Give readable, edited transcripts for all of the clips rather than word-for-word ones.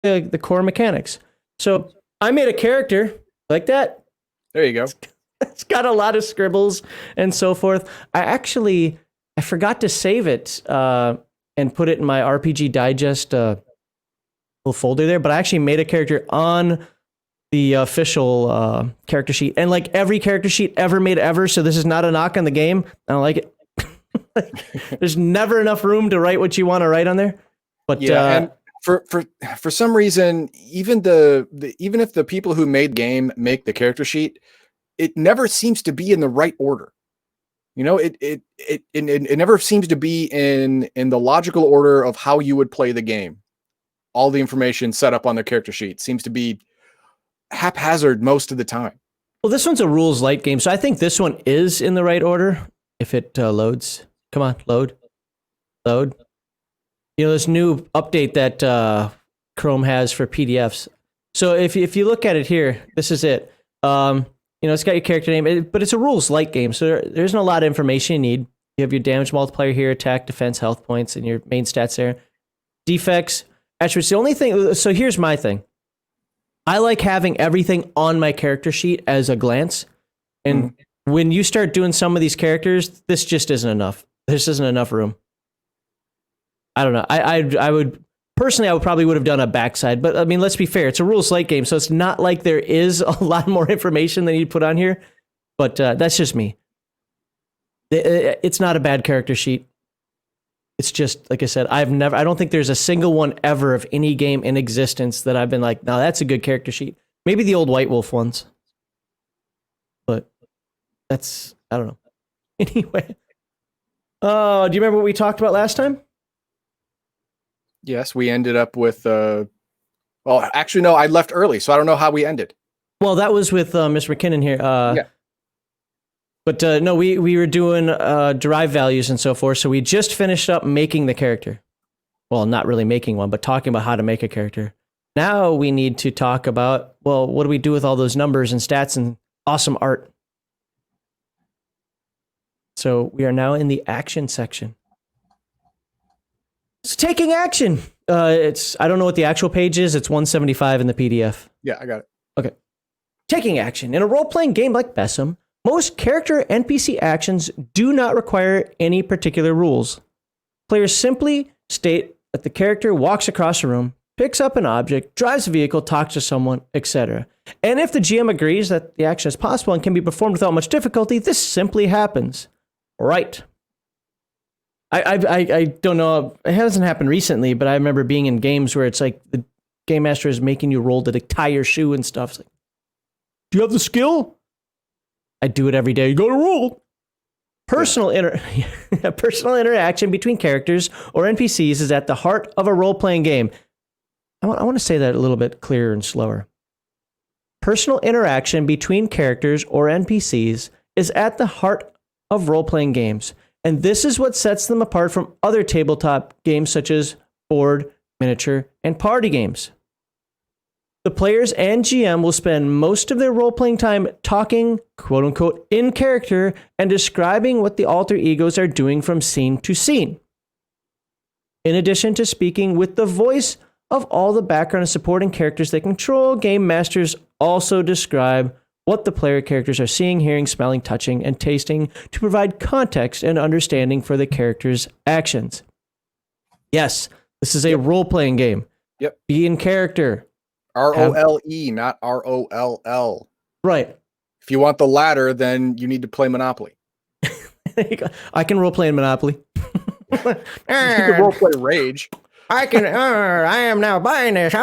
the core mechanics. So I made a character like that. There you go. It's got a lot of scribbles and so forth. I forgot to save it and put it in my RPG Digest little folder there, but I actually made a character on the official character sheet, and like every character sheet ever made ever. So this is not a knock on the game. I don't like it. There's never enough room to write what you want to write on there. But yeah, and for some reason, even even if the people who made the game make the character sheet, it never seems to be in the right order. You know, it never seems to be in the logical order of how you would play the game. All the information set up on the character sheet seems to be haphazard most of the time. Well, this one's a rules light game, so I think this one is in the right order. If it loads, come on, load. You know, this new update that Chrome has for PDFs. So if you look at it here, this is it. You know, it's got your character name, but it's a rules light game, so there isn't a lot of information you need. You have your damage multiplier here, attack, defense, health points, and your main stats there. Defects, attributes. The only thing, so here's my thing. I like having everything on my character sheet as a glance. And when you start doing some of these characters, this just isn't enough. This isn't enough room. I don't know. I would personally, I probably would have done a backside, but I mean, let's be fair. It's a rules light game, so it's not like there is a lot more information than you put on here. But that's just me. It's not a bad character sheet. It's just, like I said, I don't think there's a single one ever of any game in existence that I've been like, no, that's a good character sheet. Maybe the old White Wolf ones. But that's, I don't know. Anyway. Do you remember what we talked about last time? Yes, we ended up with, well, actually, no, I left early, so I don't know how we ended. Well, that was with Mr. McKinnon here. Yeah. But no, we were doing derived values and so forth, so we just finished up making the character. Well, not really making one, but talking about how to make a character. Now we need to talk about, well, what do we do with all those numbers and stats and awesome art? So we are now in the action section. It's taking action. It's, I don't know what the actual page is. It's 175 in the PDF. Yeah, I got it. Okay. Taking action. In a role-playing game like BESM, most character NPC actions do not require any particular rules. Players simply state that the character walks across a room, picks up an object, drives a vehicle, talks to someone, etc. And if the GM agrees that the action is possible and can be performed without much difficulty, this simply happens. Right. I don't know. It hasn't happened recently, but I remember being in games where it's like the game master is making you roll to tie your shoe and stuff. It's like, do you have the skill? I do it every day. You got to roll. Personal interaction between characters or NPCs is at the heart of a role-playing game. I want to say that a little bit clearer and slower. Personal interaction between characters or NPCs is at the heart of role-playing games. And this is what sets them apart from other tabletop games such as board, miniature, and party games. The players and GM will spend most of their role-playing time talking, quote-unquote, in character and describing what the alter egos are doing from scene to scene. In addition to speaking with the voice of all the background and supporting characters they control, game masters also describe what the player characters are seeing, hearing, smelling, touching, and tasting to provide context and understanding for the character's actions. Yes, this is a role-playing game. Yep. Be in character. ROLE, not ROLL. Right. If you want the latter, then you need to play Monopoly. I can role-play in Monopoly. You can role-play Rage. I am now buying this.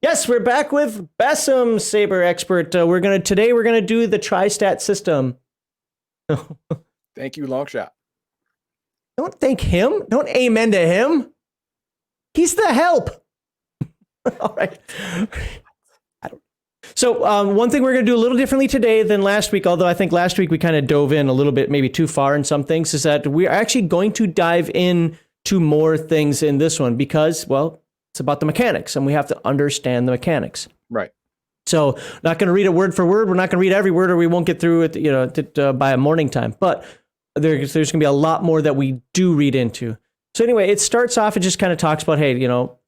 Yes, we're back with BESM, Saber Expert. Today we're gonna do the tri-stat system. Thank you, Longshot. Don't thank him. Don't amen to him. He's the help. All right. So one thing we're going to do a little differently today than last week, although I think last week we kind of dove in a little bit, maybe too far in some things, is that we're actually going to dive in to more things in this one because, well, it's about the mechanics and we have to understand the mechanics. Right. So not going to read it word for word. We're not going to read every word or we won't get through it, by a morning time. But there's going to be a lot more that we do read into. So anyway, it starts off, it just kind of talks about, hey,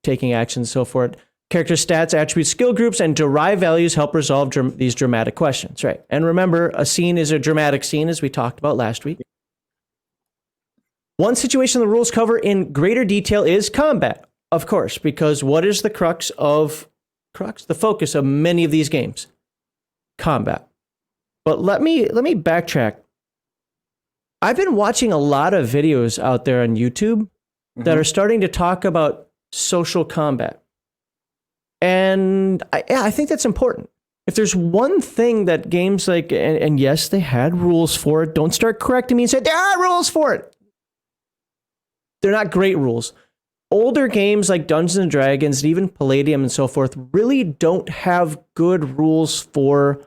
taking action and so forth. Character stats, attributes, skill groups, and derived values help resolve these dramatic questions, right? And remember, a scene is a dramatic scene, as we talked about last week. One situation the rules cover in greater detail is combat, of course, because what is the the focus of many of these games? Combat. But let me backtrack. I've been watching a lot of videos out there on YouTube that are starting to talk about social combat. And I think that's important. If there's one thing that games like, and yes, they had rules for it. Don't start correcting me and say, there are rules for it. They're not great rules. Older games like Dungeons and Dragons, and even Palladium and so forth, really don't have good rules for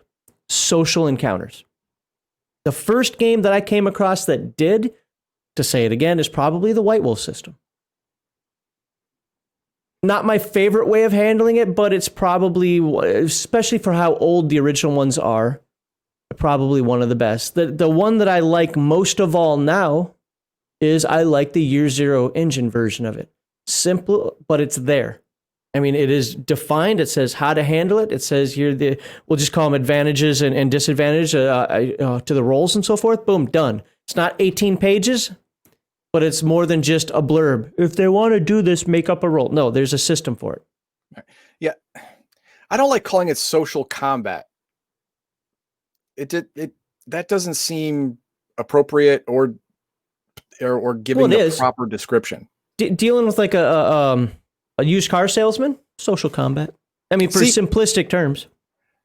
social encounters. The first game that I came across that did, to say it again, is probably the White Wolf system. Not my favorite way of handling it, but it's probably, especially for how old the original ones are, probably one of the best. The one that I like most of all now is I like the Year Zero engine version of it. Simple, but it's there. I mean, it is defined. It says how to handle it. It says here, we'll just call them advantages and disadvantages to the rolls and so forth. Boom, done. It's not 18 pages, but it's more than just a blurb. If they want to do this, make up a roll. No, there's a system for it. Yeah. I don't like calling it social combat. That doesn't seem appropriate or giving a proper description. Dealing with like a used car salesman, social combat. I mean, for simplistic terms.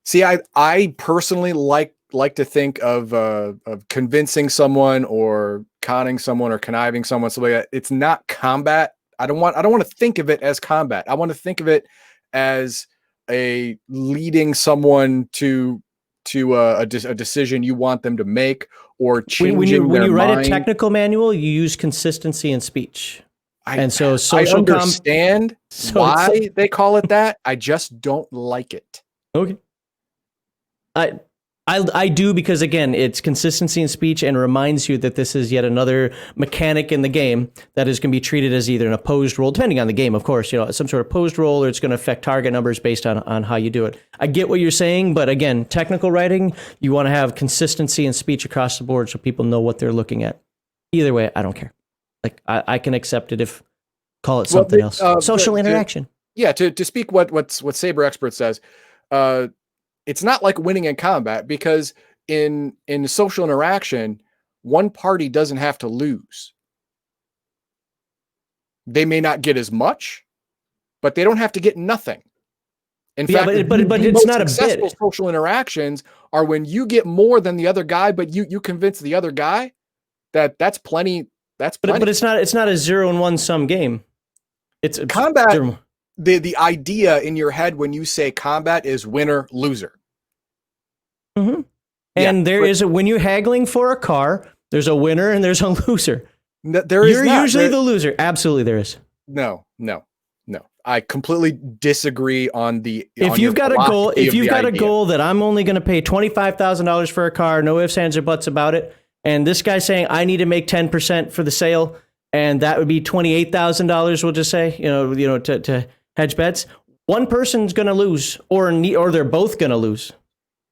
See, I personally like to think of convincing someone or conning someone or conniving someone, something like that. It's not combat. I don't want to think of it as combat. I want to think of it as a leading someone to a decision you want them to make, or changing their mind. When you write a technical manual, you use consistency in speech. I understand why they call it that. I just don't like it. Okay. I do, because again, it's consistency in speech and reminds you that this is yet another mechanic in the game that is going to be treated as either an opposed roll, depending on the game, of course, some sort of opposed roll, or it's going to affect target numbers based on how you do it. I get what you're saying, but again, technical writing, you want to have consistency in speech across the board so people know what they're looking at. Either way, I don't care. Like I can accept it if call it something else. Social interaction. To speak what Saber Expert says, it's not like winning in combat, because in social interaction, one party doesn't have to lose. They may not get as much, but they don't have to get nothing. In fact, but it's not a successful bid. Social interactions are when you get more than the other guy, but you convince the other guy that's plenty. But it's not a 0-1 sum game. It's combat. The idea in your head when you say combat is winner loser. Mm-hmm. And when you're haggling for a car, there's a winner and there's a loser. You're usually the loser. Absolutely, there is. No. I completely disagree on the. If you've got a goal that I'm only going to pay $25,000 for a car, no ifs, ands, or buts about it. And this guy's saying, I need to make 10% for the sale, and that would be $28,000, we'll just say, to hedge bets. One person's going to lose, or they're both going to lose.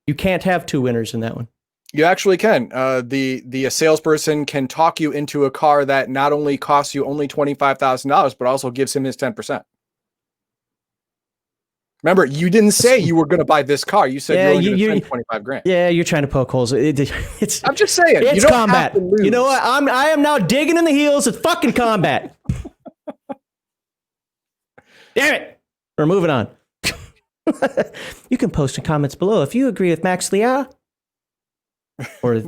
You can't have two winners in that one. You actually can. The salesperson can talk you into a car that not only costs you only $25,000, but also gives him his 10%. Remember, you didn't say you were going to buy this car. You said you're going to spend $25,000. Yeah, you're trying to poke holes. I'm just saying. It's combat. You know what? I am now digging in the heels. It's fucking combat. Damn it. We're moving on. You can post in comments below if you agree with Max Liao. Or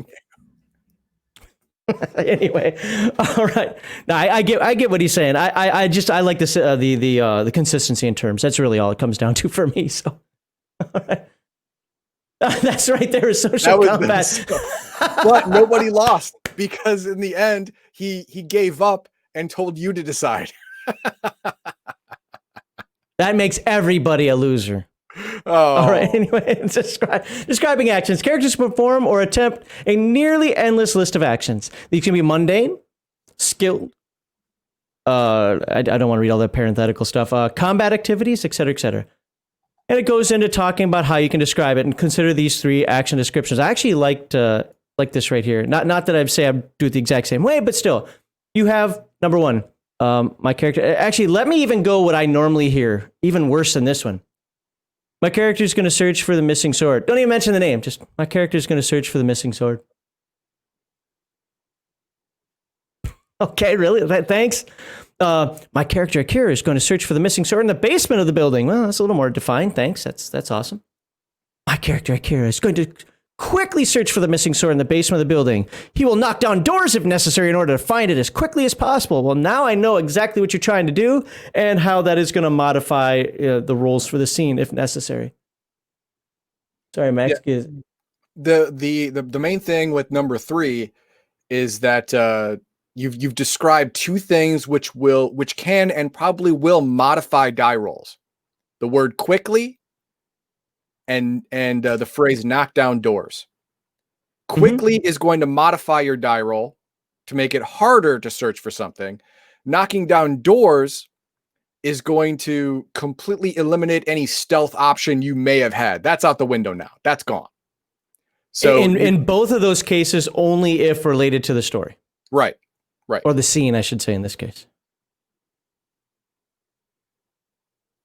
anyway, all right. No, I get what he's saying. I like this the consistency in terms. That's really all it comes down to for me. So, all right. That's right. There is social combat, but nobody lost, because in the end he gave up and told you to decide. That makes everybody a loser. Oh. All right. Anyway, describing actions. Characters perform or attempt a nearly endless list of actions. These can be mundane, skilled, I don't want to read all the parenthetical stuff. Combat activities, etc., etc. And it goes into talking about how you can describe it and consider these 3 action descriptions. I actually liked like this right here. Not that I'd say I do it the exact same way, but still, you have number 1, my character. Actually, let me even go what I normally hear, even worse than this one. My character is going to search for the missing sword. Don't even mention the name. Just my character is going to search for the missing sword. Okay, really? Thanks. My character Akira is going to search for the missing sword in the basement of the building. Well, that's a little more defined. Thanks. That's awesome. My character Akira is going to quickly search for the missing sword in the basement of the building. He will knock down doors if necessary in order to find it as quickly as possible. Well, now I know exactly what you're trying to do and how that is going to modify the roles for the scene if necessary. Sorry, Max. Yeah. The main thing with number 3 is that you've described 2 things which can and probably will modify die rolls. The word quickly and the phrase knock down doors. Quickly is going to modify your die roll to make it harder to search for something. Knocking down doors is going to completely eliminate any stealth option you may have had. That's out the window now. That's gone. So in both of those cases, only if related to the story. Right. Or the scene, I should say, in this case.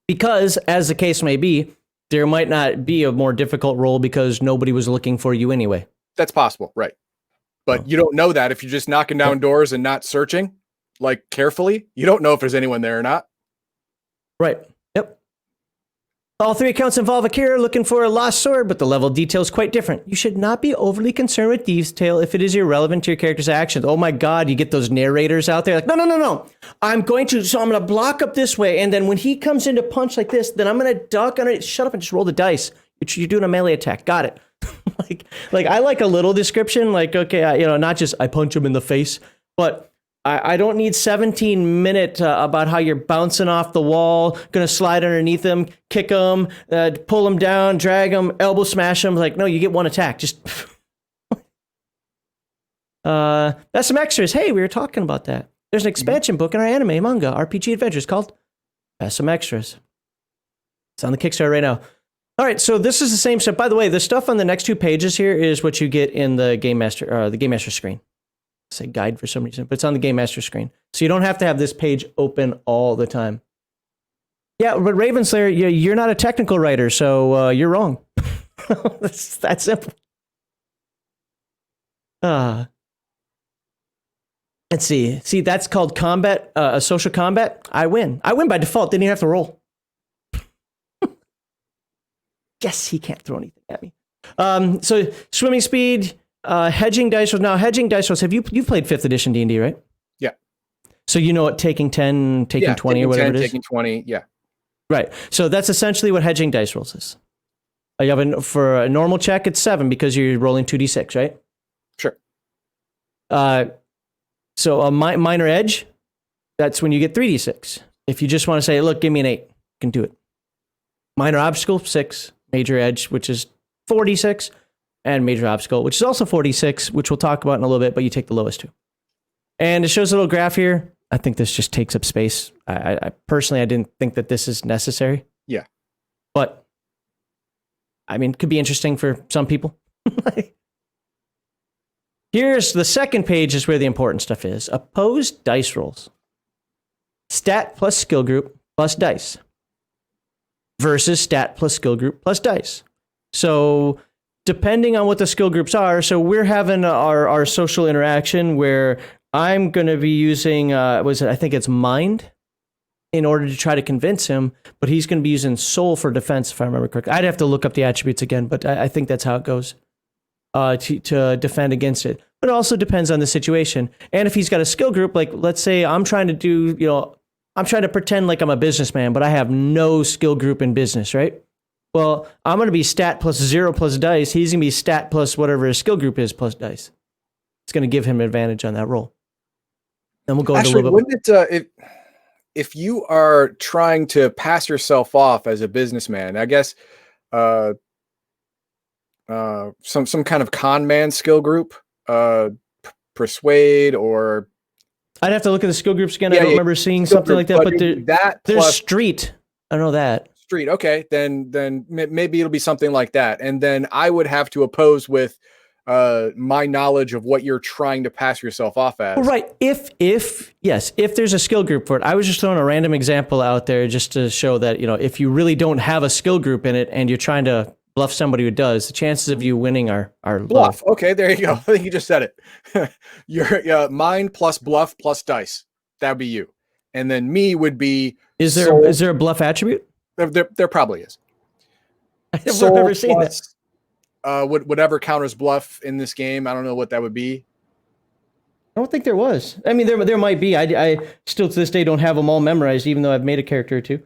Because, as the case may be, there might not be a more difficult role because nobody was looking for you anyway. That's possible, right? But you don't know that if you're just knocking down doors and not searching, like, carefully. You don't know if there's anyone there or not. Right. Yep. All 3 accounts involve Akira looking for a lost sword, but the level of detail is quite different. You should not be overly concerned with detail if it is irrelevant to your character's actions. Oh my God, you get those narrators out there like, no. I'm going to block up this way, and then when he comes in to punch like this, then I'm going to duck under it. Shut up and just roll the dice. You're doing a melee attack. Got it. like I like a little description, like, okay, not just I punch him in the face, but I don't need 17-minute about how you're bouncing off the wall, going to slide underneath him, kick him, pull him down, drag him, elbow smash him. Like, no, you get 1 attack. Just that's some extras. Hey, we were talking about that. There's an expansion book in our anime, manga, RPG adventures called That's Some Extras. It's on the Kickstarter right now. All right, so this is the same stuff. By the way, the stuff on the next 2 pages here is what you get in the Game Master screen. Say guide for some reason, but it's on the Game Master screen. So you don't have to have this page open all the time. Yeah, but Ravenslayer, you're not a technical writer, so you're wrong. That's that simple. Let's see. See, that's called combat, a social combat. I win. I win by default. Didn't even have to roll. Guess he can't throw anything at me. So swimming speed. Hedging dice rolls. Now, hedging dice rolls. You've played 5th edition D&D, right? Yeah. So you know what taking 10, taking 20, or whatever 10, it is? Taking 20, yeah. Right. So that's essentially what hedging dice rolls is. You have for a normal check, it's 7 because you're rolling 2d6, right? Sure. So a minor edge, that's when you get 3d6. If you just want to say, look, give me an 8, you can do it. Minor obstacle, 6. Major edge, which is 4d6. And major obstacle, which is also 46, which we'll talk about in a little bit, but you take the lowest 2. And it shows a little graph here. I think this just takes up space. I personally, I didn't think that this is necessary. Yeah. But, I mean, it could be interesting for some people. Here's the second page is where the important stuff is. Opposed dice rolls. Stat plus skill group plus dice. Versus stat plus skill group plus dice. So depending on what the skill groups are, so we're having our social interaction where I'm going to be using, I think it's mind in order to try to convince him, but he's going to be using soul for defense, if I remember correctly. I'd have to look up the attributes again, but I think that's how it goes to defend against it. But it also depends on the situation. And if he's got a skill group, like let's say I'm trying to pretend like I'm a businessman, but I have no skill group in business, right? Well, I'm going to be stat plus 0 plus dice. He's going to be stat plus whatever his skill group is plus dice. It's going to give him an advantage on that roll. Then we'll go into a little bit. Wouldn't it, if you are trying to pass yourself off as a businessman, I guess some kind of con man skill group, persuade or I'd have to look at the skill groups again. I Yeah, don't yeah, remember seeing skill something like group, that, but but that there's plus street. I know that. street. Okay, then maybe it'll be something like that. And then I would have to oppose with my knowledge of what you're trying to pass yourself off as. Well, right. If there's a skill group for it, I was just throwing a random example out there just to show that, if you really don't have a skill group in it and you're trying to bluff somebody who does, the chances of you winning are Bluff. low. Okay, there you go. I think you just said it. Your mind plus bluff plus dice. That'd be you. And then me would be Is soul. there a bluff attribute? There probably is. I've Soul never seen that. plus, whatever counters bluff in this game. I don't know what that would be. I don't think there was. I mean, there might be. I still to this day don't have them all memorized, even though I've made a character or two.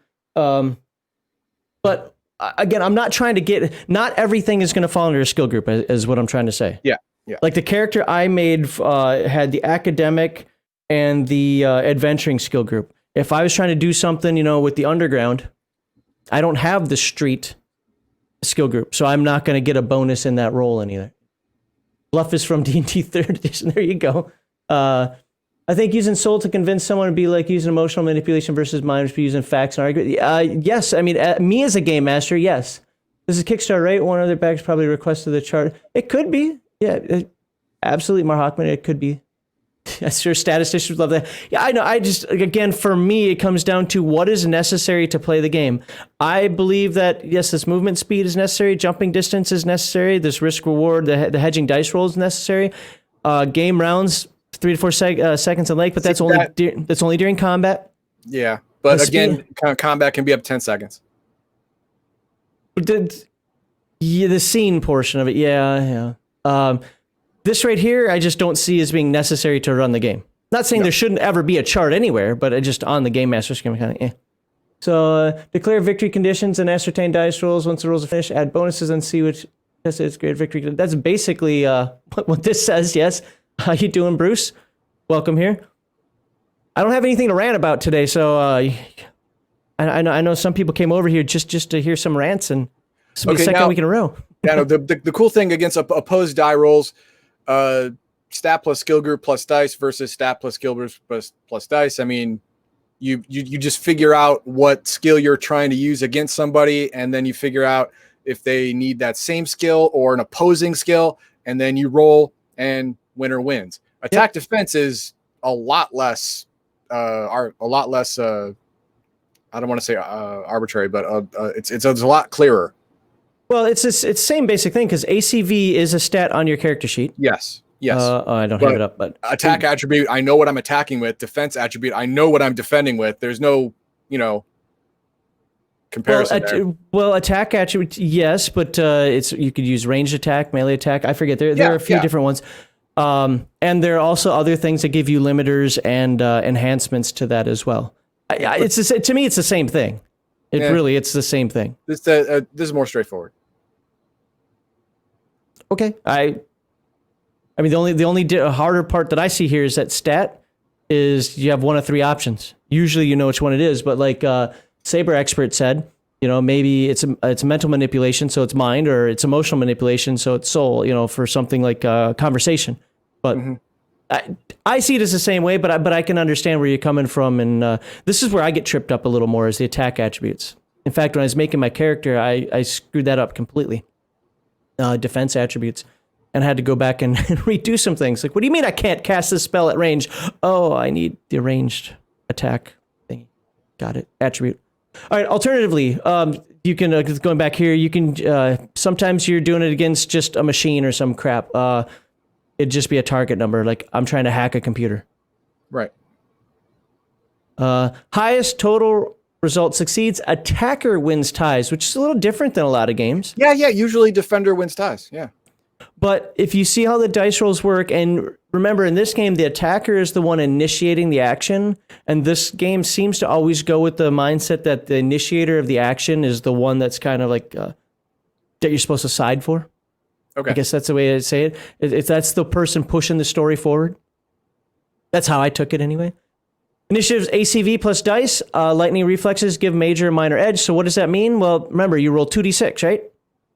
But again, I'm not trying to get. Not everything is going to fall under a skill group, is what I'm trying to say. Yeah. Like the character I made had the academic and the adventuring skill group. If I was trying to do something, with the underground, I don't have the street skill group, so I'm not going to get a bonus in that role either. Bluff is from D&D 3rd edition. There you go. I think using soul to convince someone would be like using emotional manipulation versus mind, would be using facts and argument. Yes, I mean, me as a game master, yes. This is Kickstarter, right? One other bags probably requested the chart. It could be. Yeah, absolutely, Mark Hockman, it could be. I'm sure statisticians love that. Yeah, I know. I just, again, for me, it comes down to what is necessary to play the game. I believe that, yes, this movement speed is necessary. Jumping distance is necessary. This risk reward, the hedging dice roll is necessary. Game rounds, 3 to 4 seconds in length, but that's only during combat. Yeah. But again, combat can be up to 10 seconds. The scene portion of it. Yeah. This right here, I just don't see as being necessary to run the game. Not saying there shouldn't ever be a chart anywhere, but just on the game master screen, kind of. So declare victory conditions and ascertain dice rolls. Once the rolls are finished, add bonuses and see which it's great victory. That's basically what this says. Yes. How you doing, Bruce? Welcome here. I don't have anything to rant about today, so I know some people came over here just to hear some rants, and this will be the second week in a row. Yeah, no, the cool thing against opposed die rolls. Stat plus skill group plus dice versus stat plus skill group plus dice. I mean, you just figure out what skill you're trying to use against somebody, and then you figure out if they need that same skill or an opposing skill, and then you roll, and winner wins. Attack defense is a lot less. I don't want to say arbitrary, but it's a lot clearer. Well, it's the same basic thing because ACV is a stat on your character sheet. Yes. I don't have it up, but attack attribute, I know what I'm attacking with. Defense attribute, I know what I'm defending with. There's no, comparison there. Well, attack attribute, yes, but you could use ranged attack, melee attack. I forget. There are a few different ones. And there are also other things that give you limiters and enhancements to that as well. To me, it's the same thing. It's the same thing. This is more straightforward. Okay. I mean, the only harder part that I see here is that stat is you have one of 3 options. Usually you know which one it is, but like Saber Expert said, maybe it's mental manipulation, so it's mind, or it's emotional manipulation, so it's soul, for something like conversation. But I see it as the same way, but I can understand where you're coming from, and this is where I get tripped up a little more, is the attack attributes. In fact, when I was making my character, I screwed that up completely. Defense attributes. And had to go back and redo some things. Like, what do you mean I can't cast this spell at range? Oh, I need the ranged attack thing. Got it. Attribute. All right. Alternatively, you can, going back here, you can, sometimes you're doing it against just a machine or some crap. It'd just be a target number. Like, I'm trying to hack a computer. Right. Highest total result succeeds. Attacker wins ties, which is a little different than a lot of games. Yeah. Usually defender wins ties. Yeah. But if you see how the dice rolls work, and remember, in this game, the attacker is the one initiating the action, and this game seems to always go with the mindset that the initiator of the action is the one that's kind of like that you're supposed to side for. Okay. I guess that's the way I say it. If that's the person pushing the story forward. That's how I took it anyway. Initiatives ACV plus dice. Lightning reflexes give major and minor edge. So what does that mean? Well, remember, you roll 2d6, right?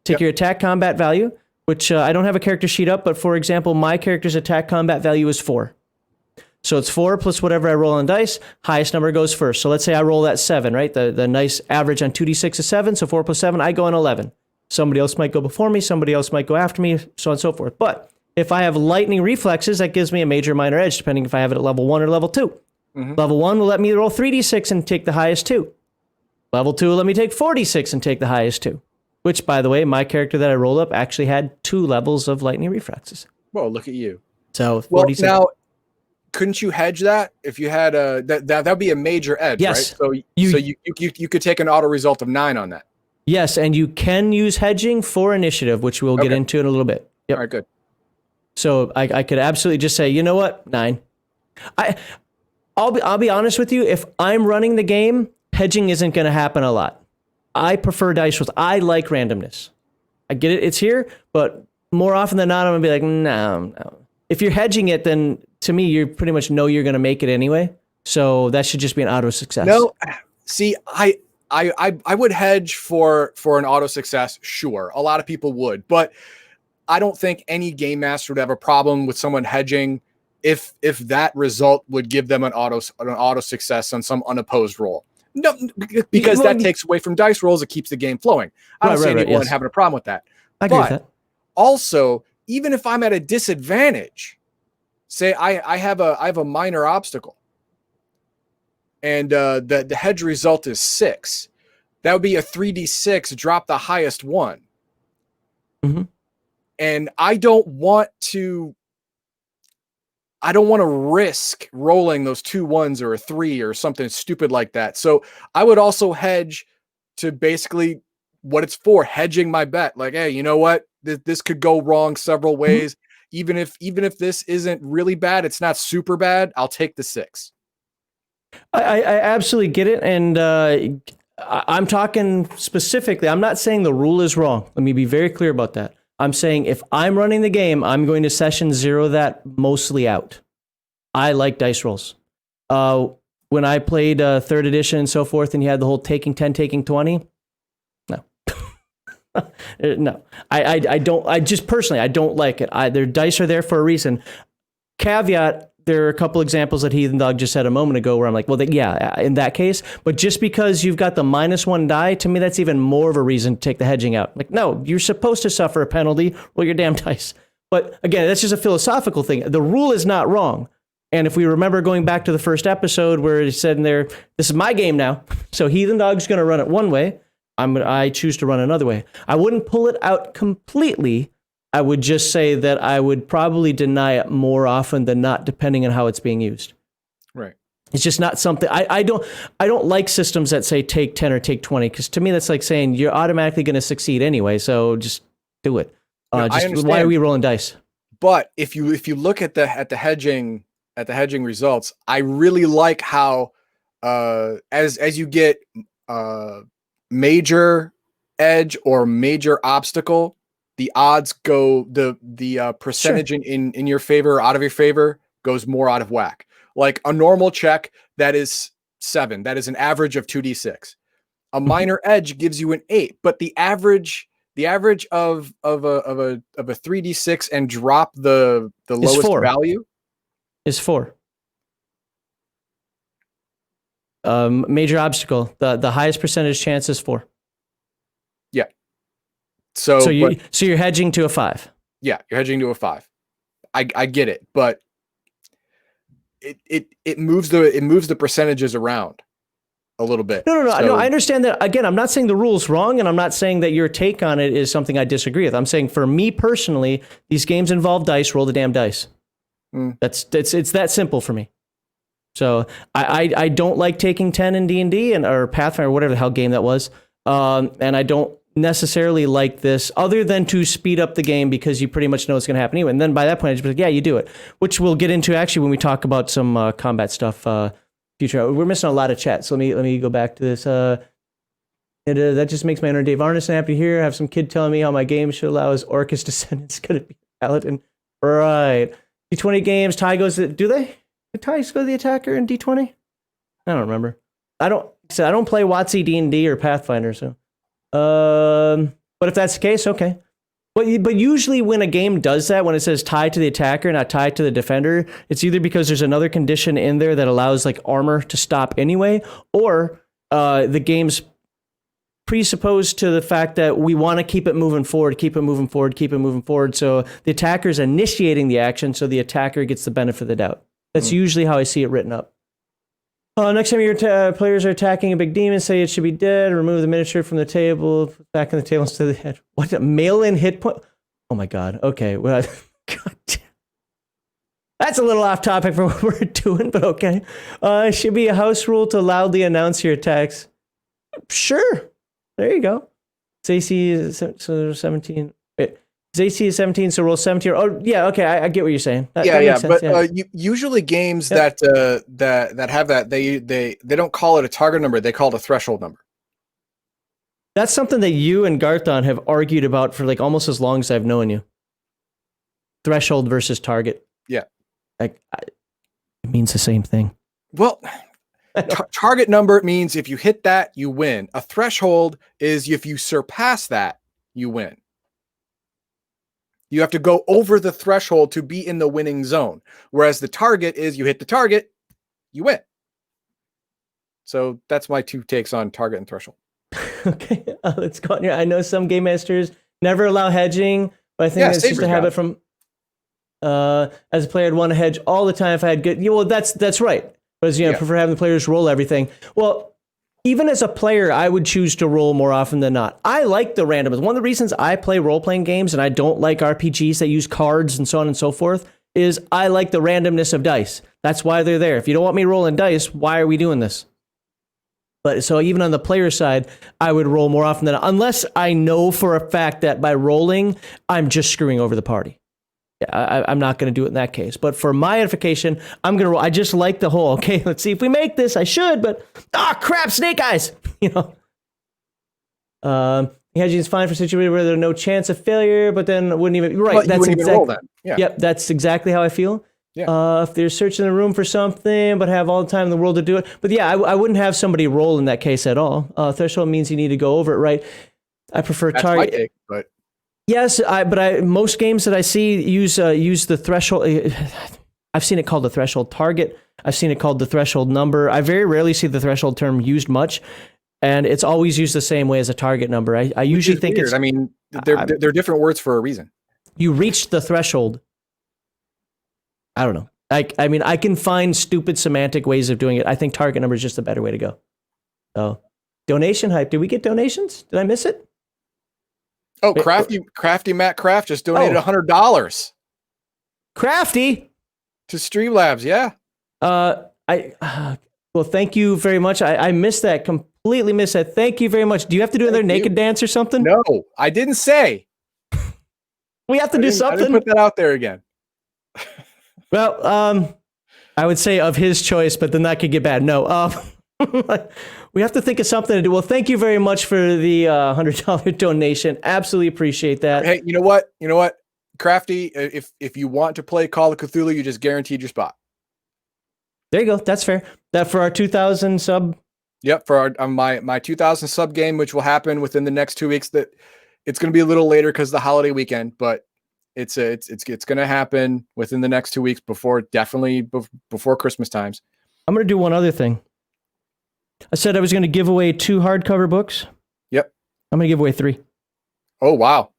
Take your attack combat value, which I don't have a character sheet up, but for example, my character's attack combat value is 4. So it's 4 plus whatever I roll on dice. Highest number goes first. So let's say I roll that 7, right? The nice average on 2d6 is 7. So 4 plus 7, I go on 11. Somebody else might go before me. Somebody else might go after me, so on and so forth. But if I have lightning reflexes, that gives me a major or minor edge, depending if I have it at level 1 or level 2. Level 1 will let me roll 3d6 and take the highest 2. Level 2 will let me take 4d6 and take the highest 2. Which, by the way, my character that I rolled up actually had 2 levels of lightning reflexes. Whoa, look at you. So 46. Well, now, couldn't you hedge that if you had a that'd be a major edge, Yes. right? So you could take an auto result of 9 on that. Yes, and you can use hedging for initiative, which we'll get into in a little bit. Yep. All right, good. So I could absolutely just say, you know what, 9. I'll be honest with you. If I'm running the game, hedging isn't going to happen a lot. I prefer dice rolls. I like randomness. I get it. It's here, but more often than not, I'm going to be like, no. If you're hedging it, then to me, you pretty much know you're going to make it anyway. So that should just be an auto success. No, see, I would hedge for an auto success. Sure, a lot of people would, but I don't think any game master would have a problem with someone hedging if that result would give them an auto success on some unopposed roll. No, because that takes away from dice rolls. It keeps the game flowing. I don't see anyone having a problem with that. I agree with that. Also, even if I'm at a disadvantage, say I have a minor obstacle, and the hedge result is 6, that would be a 3d6. Drop the highest one, and I don't want to risk rolling those 2 1s or a 3 or something stupid like that. So I would also hedge to basically what it's for, hedging my bet. Like, hey, you know what? This could go wrong several ways. Even if this isn't really bad, it's not super bad, I'll take the 6. I absolutely get it. And I'm talking specifically, I'm not saying the rule is wrong. Let me be very clear about that. I'm saying if I'm running the game, I'm going to session 0 that mostly out. I like dice rolls. When I played 3rd edition and so forth, and you had the whole taking 10, taking 20, no. No. I don't, I just personally, I don't like it. Their dice are there for a reason. Caveat, there are a couple examples that Heathen Dog just said a moment ago where I'm like, well, yeah, in that case, but just because you've got the -1 die, to me, that's even more of a reason to take the hedging out. Like, no, you're supposed to suffer a penalty. Roll your damn dice. But again, that's just a philosophical thing. The rule is not wrong. And if we remember going back to the first episode where it said in there, this is my game now. So Heathen Dog's going to run it one way. I choose to run another way. I wouldn't pull it out completely. I would just say that I would probably deny it more often than not, depending on how it's being used. Right. It's just not something I don't like systems that say take 10 or take 20, because to me that's like saying you're automatically going to succeed anyway. So just do it. Why are we rolling dice? But if you look at the hedging results, I really like how as you get major edge or major obstacle, the odds go, the percentage in your favor or out of your favor goes more out of whack. Like a normal check, that is 7. That is an average of 2d6. A minor edge gives you an 8, but the average of a 3d6 and drop the lowest value is 4. Major obstacle, the highest percentage chance is 4. Yeah. So you're hedging to a 5. Yeah, you're hedging to a 5. I get it, but it moves the percentages around a little bit. No, I understand that. Again, I'm not saying the rule's wrong, and I'm not saying that your take on it is something I disagree with. I'm saying for me personally, these games involve dice. Roll the damn dice. It's that simple for me. So I don't like taking 10 in D&D or Pathfinder or whatever the hell game that was, and I don't necessarily like this other than to speed up the game because you pretty much know what's going to happen anyway. And then by that point, I just be like, yeah, you do it, which we'll get into actually when we talk about some combat stuff. Future, we're missing a lot of chat, so let me go back to this. That just makes my inner Dave Arneson happy here. I have some kid telling me how my game should allow his Orcus descendants going to be paladin. Right. D20 games, tie goes to, do they? The ties go to the attacker in D20? I don't remember. I don't play WotC D&D or Pathfinder, so. But if that's the case, okay. But usually when a game does that, when it says tied to the attacker, not tied to the defender, it's either because there's another condition in there that allows like armor to stop anyway, or the game's presupposed to the fact that we want to keep it moving forward. So the attacker's initiating the action, so the attacker gets the benefit of the doubt. That's usually how I see it written up. Next time your players are attacking a big demon, say it should be dead. Remove the miniature from the table. Put back in the table instead of the head. What? Mail-in hit point? Oh my god. Okay. Well, god damn. That's a little off topic for what we're doing, but okay. It should be a house rule to loudly announce your attacks. Sure. There you go. AC is 17. Wait. AC is 17, so roll 17. Oh, yeah, okay, I get what you're saying. That makes sense, but usually games that have that, they don't call it a target number, they call it a threshold number. That's something that you and Garthon have argued about for like almost as long as I've known you. Threshold versus target. Yeah. Like, it means the same thing. Well, target number means if you hit that, you win. A threshold is if you surpass that, you win. You have to go over the threshold to be in the winning zone. Whereas the target is you hit the target, you win. So that's my two takes on target and threshold. Okay, let's go on here. I know some game masters never allow hedging, but I think that's just a habit from as a player, I'd want to hedge all the time if I had good. Well, that's right. But I prefer having the players roll everything. Well, even as a player, I would choose to roll more often than not. I like the randomness. One of the reasons I play role-playing games and I don't like RPGs that use cards and so on and so forth is I like the randomness of dice. That's why they're there. If you don't want me rolling dice, why are we doing this? But so even on the player side, I would roll more often than not, unless I know for a fact that by rolling, I'm just screwing over the party. Yeah, I'm not going to do it in that case. But for my edification, I'm going to roll. I just like the whole, okay, let's see if we make this. I should, but, crap, snake eyes. Hedging is fine for situations where there's no chance of failure, but then wouldn't even, right. Well, that's exactly, Yep, that's exactly how I feel. Yeah. If they're searching the room for something, but have all the time in the world to do it. But yeah, I wouldn't have somebody roll in that case at all. Threshold means you need to go over it, right? I prefer target. That's my take, but. Yes, but most games that I see use the threshold. I've seen it called the threshold target. I've seen it called the threshold number. I very rarely see the threshold term used much, and it's always used the same way as a target number. I usually think weird. It's. I mean, they're different words for a reason. You reached the threshold. I don't know. I mean, I can find stupid semantic ways of doing it. I think target number is just a better way to go. So, donation hype. Did we get donations? Did I miss it? Oh, Crafty Matt Craft just donated $100. Crafty to Streamlabs, yeah. Well, thank you very much. I missed that, completely missed that. Thank you very much. Do you have to do another naked dance or something? No, I didn't say. We have to do something. I didn't put that out there again. Well, I would say of his choice, but then that could get bad. No, we have to think of something to do. Well, thank you very much for the $100 donation. Absolutely appreciate that. Hey, you know what? Crafty, if you want to play Call of Cthulhu, you just guaranteed your spot. There you go. That's fair. That for our 2,000 sub. Yep, for our, my 2,000 sub game, which will happen within the next 2 weeks. That it's going to be a little later because of the holiday weekend, but it's going to happen within the next 2 weeks before Christmas times. I'm going to do one other thing. I said I was going to give away 2 hardcover books. Yep. I'm going to give away 3. Oh, wow.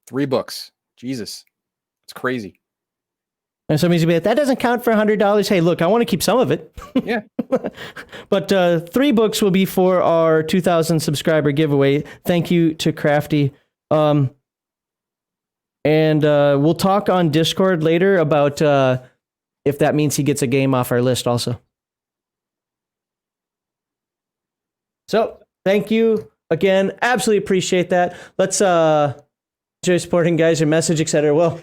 3 books. Jesus. It's crazy. And somebody's going to be like, that doesn't count for $100. Hey, look, I want to keep some of it. Yeah. But 3 books will be for our 2,000 subscriber giveaway. Thank you to Crafty. And we'll talk on Discord later about if that means he gets a game off our list also. So, thank you again. Absolutely appreciate that. Let's enjoy supporting guys, your message, etc. Well,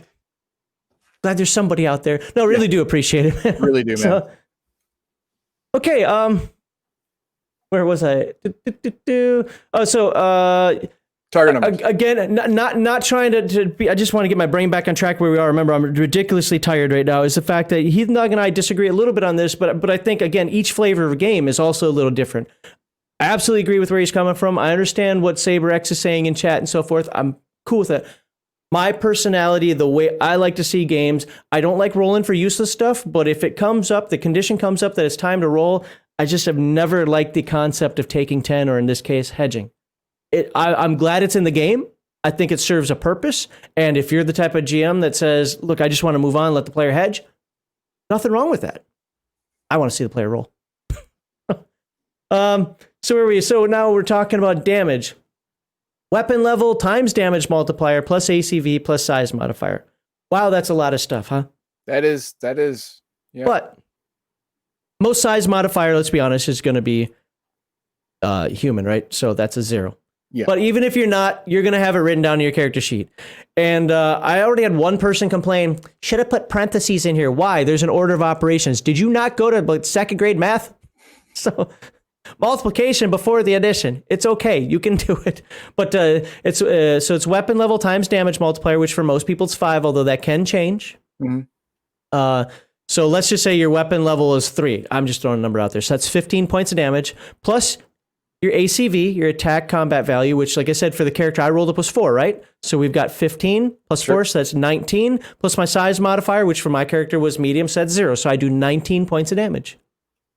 glad there's somebody out there. No, really do appreciate it, man. Really do, man. So, okay, where was I? Target numbers. Again, not trying to be, I just want to get my brain back on track where we are. Remember, I'm ridiculously tired right now. Is the fact that Heathen Dog and I disagree a little bit on this, but I think, again, each flavor of a game is also a little different. I absolutely agree with where he's coming from. I understand what Saber X is saying in chat and so forth. I'm cool with it. My personality, the way I like to see games, I don't like rolling for useless stuff, but if it comes up, the condition comes up that it's time to roll, I just have never liked the concept of taking 10, or in this case, hedging. I'm glad it's in the game. I think it serves a purpose. And if you're the type of GM that says, look, I just want to move on, let the player hedge, nothing wrong with that. I want to see the player roll. So where are we? So now we're talking about damage. Weapon level times damage multiplier plus ACV plus size modifier. Wow, that's a lot of stuff, huh? That is, yeah. But most size modifier, let's be honest, is going to be human, right? So that's a 0. Yeah. But even if you're not, you're going to have it written down in your character sheet. And I already had one person complain, should have put parentheses in here. Why? There's an order of operations. Did you not go to like second grade math? So multiplication before the addition. It's okay. You can do it. But it's weapon level times damage multiplier, which for most people it's 5, although that can change. Mm-hmm. So let's just say your weapon level is 3. I'm just throwing a number out there. So that's 15 points of damage plus your ACV, your attack combat value, which, like I said, for the character I rolled up was 4, right? So we've got 15 plus 4, so that's 19, plus my size modifier, which for my character was medium, so that's 0. So I do 19 points of damage.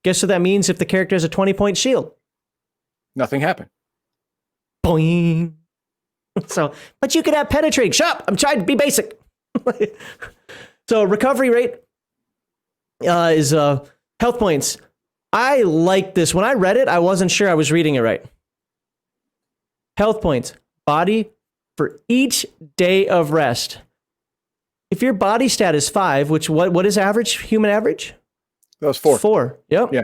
Guess what that means if the character has a 20-point shield? Nothing happened. Boing. So, but you could have penetrate. Shut up. I'm trying to be basic. So recovery rate is health points. I like this. When I read it, I wasn't sure I was reading it right. Health points. Body for each day of rest. If your body stat is 5, which what is average? Human average? That was 4. 4. Yep. Yeah.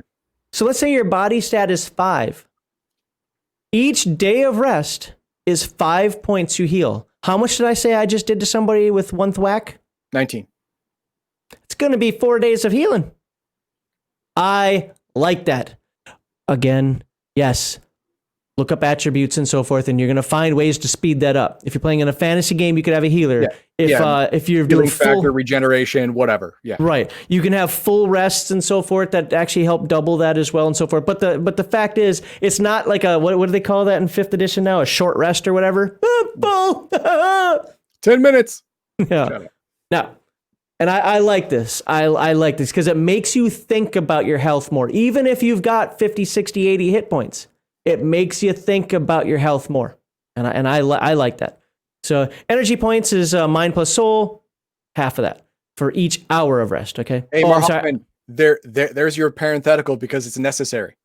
So let's say your body stat is 5. Each day of rest is 5 points you heal. How much did I say I just did to somebody with one thwack? 19. It's going to be 4 days of healing. I like that. Again, yes. Look up attributes and so forth, and you're going to find ways to speed that up. If you're playing in a fantasy game, you could have a healer. Yeah. If you're Healing doing factor, full regeneration, whatever. Yeah. Right. You can have full rests and so forth that actually help double that as well and so forth. But the fact is, it's not like a, what do they call that in 5th edition now? A short rest or whatever. 10 minutes. Yeah. Now, and I like this. I like this because it makes you think about your health more. Even if you've got 50, 60, 80 hit points, it makes you think about your health more. And I like that. So energy points is mind plus soul, half of that for each hour of rest. Okay. Hey, Mark Hoffman, there's your parenthetical because it's necessary.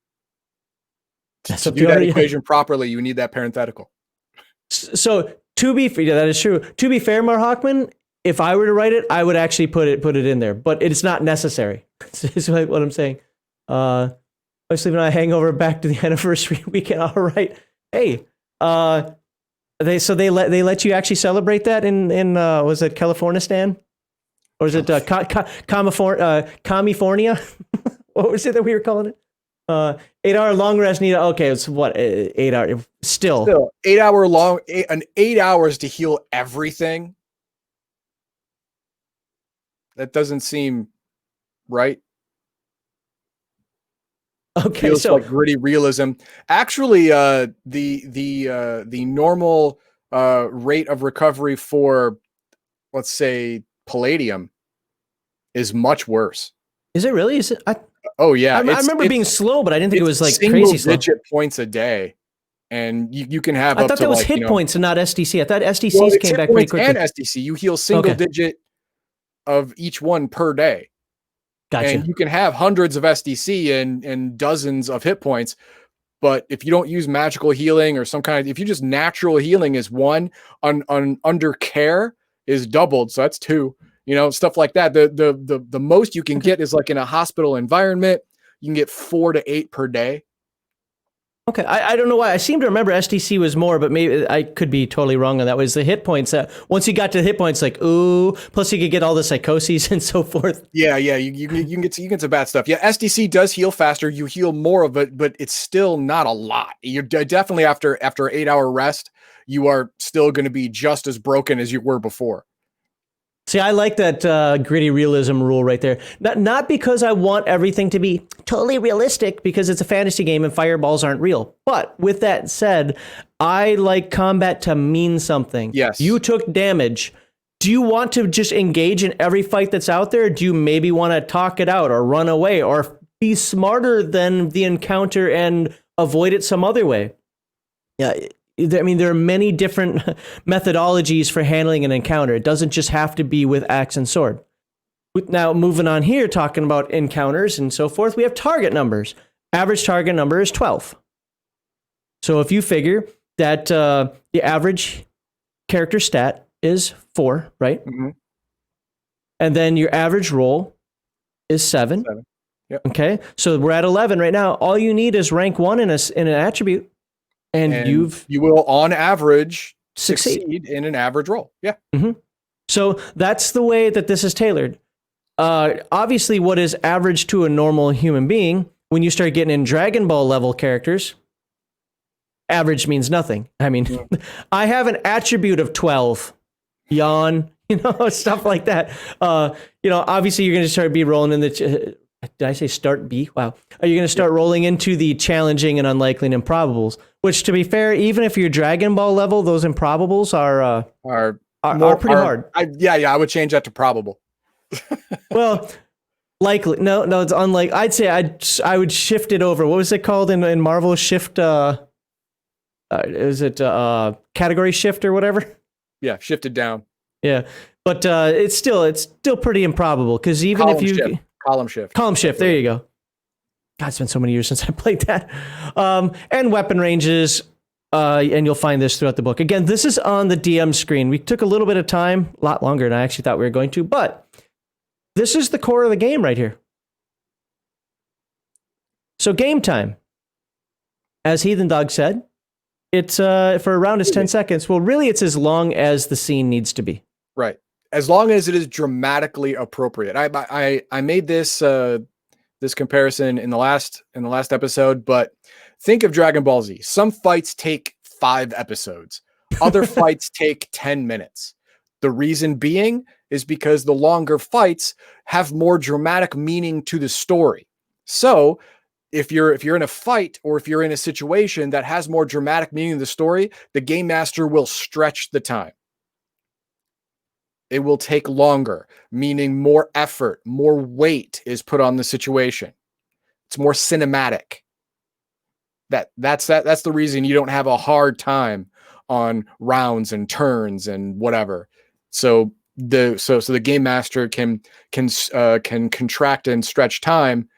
To do that equation properly, you need that parenthetical. So to be fair, yeah, that is true. To be fair, Mark Hoffman, if I were to write it, I would actually put it in there, but it's not necessary. Is what I'm saying. Obviously, when I hang over back to the anniversary weekend, all right. Hey, they let you actually celebrate that in was it California, or is it California? What was it that we were calling it? 8-hour long rest needed. Okay, it's what 8 hours still 8 hour long, 8 hours to heal everything. That doesn't seem right. Okay, feels so like gritty realism. Actually, the normal rate of recovery for, let's say, palladium is much worse. Is it really? Is it? Oh yeah, I remember being slow, but I didn't think it was like single crazy slow. digit points a day, and you can have. I thought that was hit points and not SDC. I thought SDCs came back pretty quickly. And SDC, you heal single digit of each one per day. Gotcha. And you can have hundreds of SDC and dozens of hit points, but if you don't use magical healing or some kind of, if you just natural healing is 1, under care is doubled, so that's 2. Stuff like that. The most you can get is like in a hospital environment, you can get 4 to 8 per day. Okay, I don't know why. I seem to remember SDC was more, but maybe I could be totally wrong on that. Was the hit points that once you got to the hit points, like ooh, plus you could get all the psychoses and so forth. Yeah, you can get some bad stuff. Yeah, SDC does heal faster. You heal more of it, but it's still not a lot. You're definitely after 8 hour rest, you are still going to be just as broken as you were before. See, I like that gritty realism rule right there. Not because I want everything to be totally realistic, because it's a fantasy game and fireballs aren't real. But with that said, I like combat to mean something. Yes. You took damage. Do you want to just engage in every fight that's out there? Or do you maybe want to talk it out or run away or be smarter than the encounter and avoid it some other way? Yeah. I mean, there are many different methodologies for handling an encounter. It doesn't just have to be with axe and sword. Now, moving on here, talking about encounters and so forth, we have target numbers. Average target number is 12. So if you figure that the average character stat is 4, right? Mm-hmm. And then your average roll is 7. Yep. Okay, so we're at 11 right now. All you need is rank 1 in an attribute. And you will, on average, succeed in an average roll. Yeah. Mm-hmm. So that's the way that this is tailored. Obviously, what is average to a normal human being, when you start getting in Dragon Ball level characters, average means nothing. I mean, I have an attribute of 12. Yawn, stuff like that. Obviously, you're going to start rolling in the... Did I say start B? Wow. Are you going to start rolling into the challenging and unlikely and improbables? Which, to be fair, even if you're Dragon Ball level, those improbables are pretty hard. I would change that to probable. Well, likely. No, it's unlikely. I'd say I would shift it over. What was it called in Marvel? Shift. Is it category shift or whatever? Yeah, shifted down. Yeah, but it's still pretty improbable, because even if you column shift. There you go. God, it's been so many years since I played that. And weapon ranges, and you'll find this throughout the book. Again, this is on the DM screen. We took a little bit of time, a lot longer than I actually thought we were going to, but this is the core of the game right here. So game time. As Heathen Dog said, it's for a round is 10 seconds. Well, really, it's as long as the scene needs to be. Right. As long as it is dramatically appropriate. I made this this comparison in the last episode, but think of Dragon Ball Z. Some fights take 5 episodes. Other fights take 10 minutes. The reason being is because the longer fights have more dramatic meaning to the story. So if you're in a fight, or if you're in a situation that has more dramatic meaning to the story, the game master will stretch the time. It will take longer, meaning more effort, more weight is put on the situation. It's more cinematic. That's the reason you don't have a hard time on rounds and turns and whatever. So the game master can contract and stretch time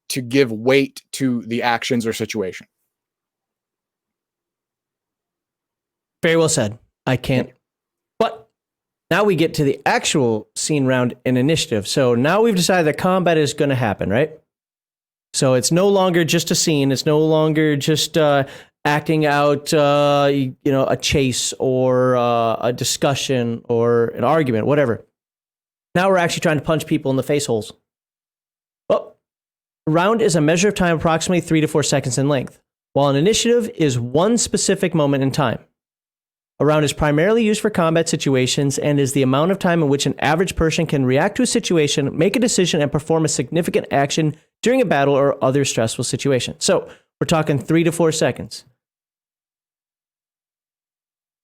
to give weight to the actions or situation. Very well said. I can't. But now we get to the actual scene round and initiative. So now we've decided that combat is going to happen, right? So it's no longer just a scene. It's no longer just acting out, a chase or a discussion or an argument, whatever. Now we're actually trying to punch people in the face holes. Well, round is a measure of time approximately 3 to 4 seconds in length, while an initiative is one specific moment in time. A round is primarily used for combat situations and is the amount of time in which an average person can react to a situation, make a decision, and perform a significant action during a battle or other stressful situation. So we're talking 3 to 4 seconds.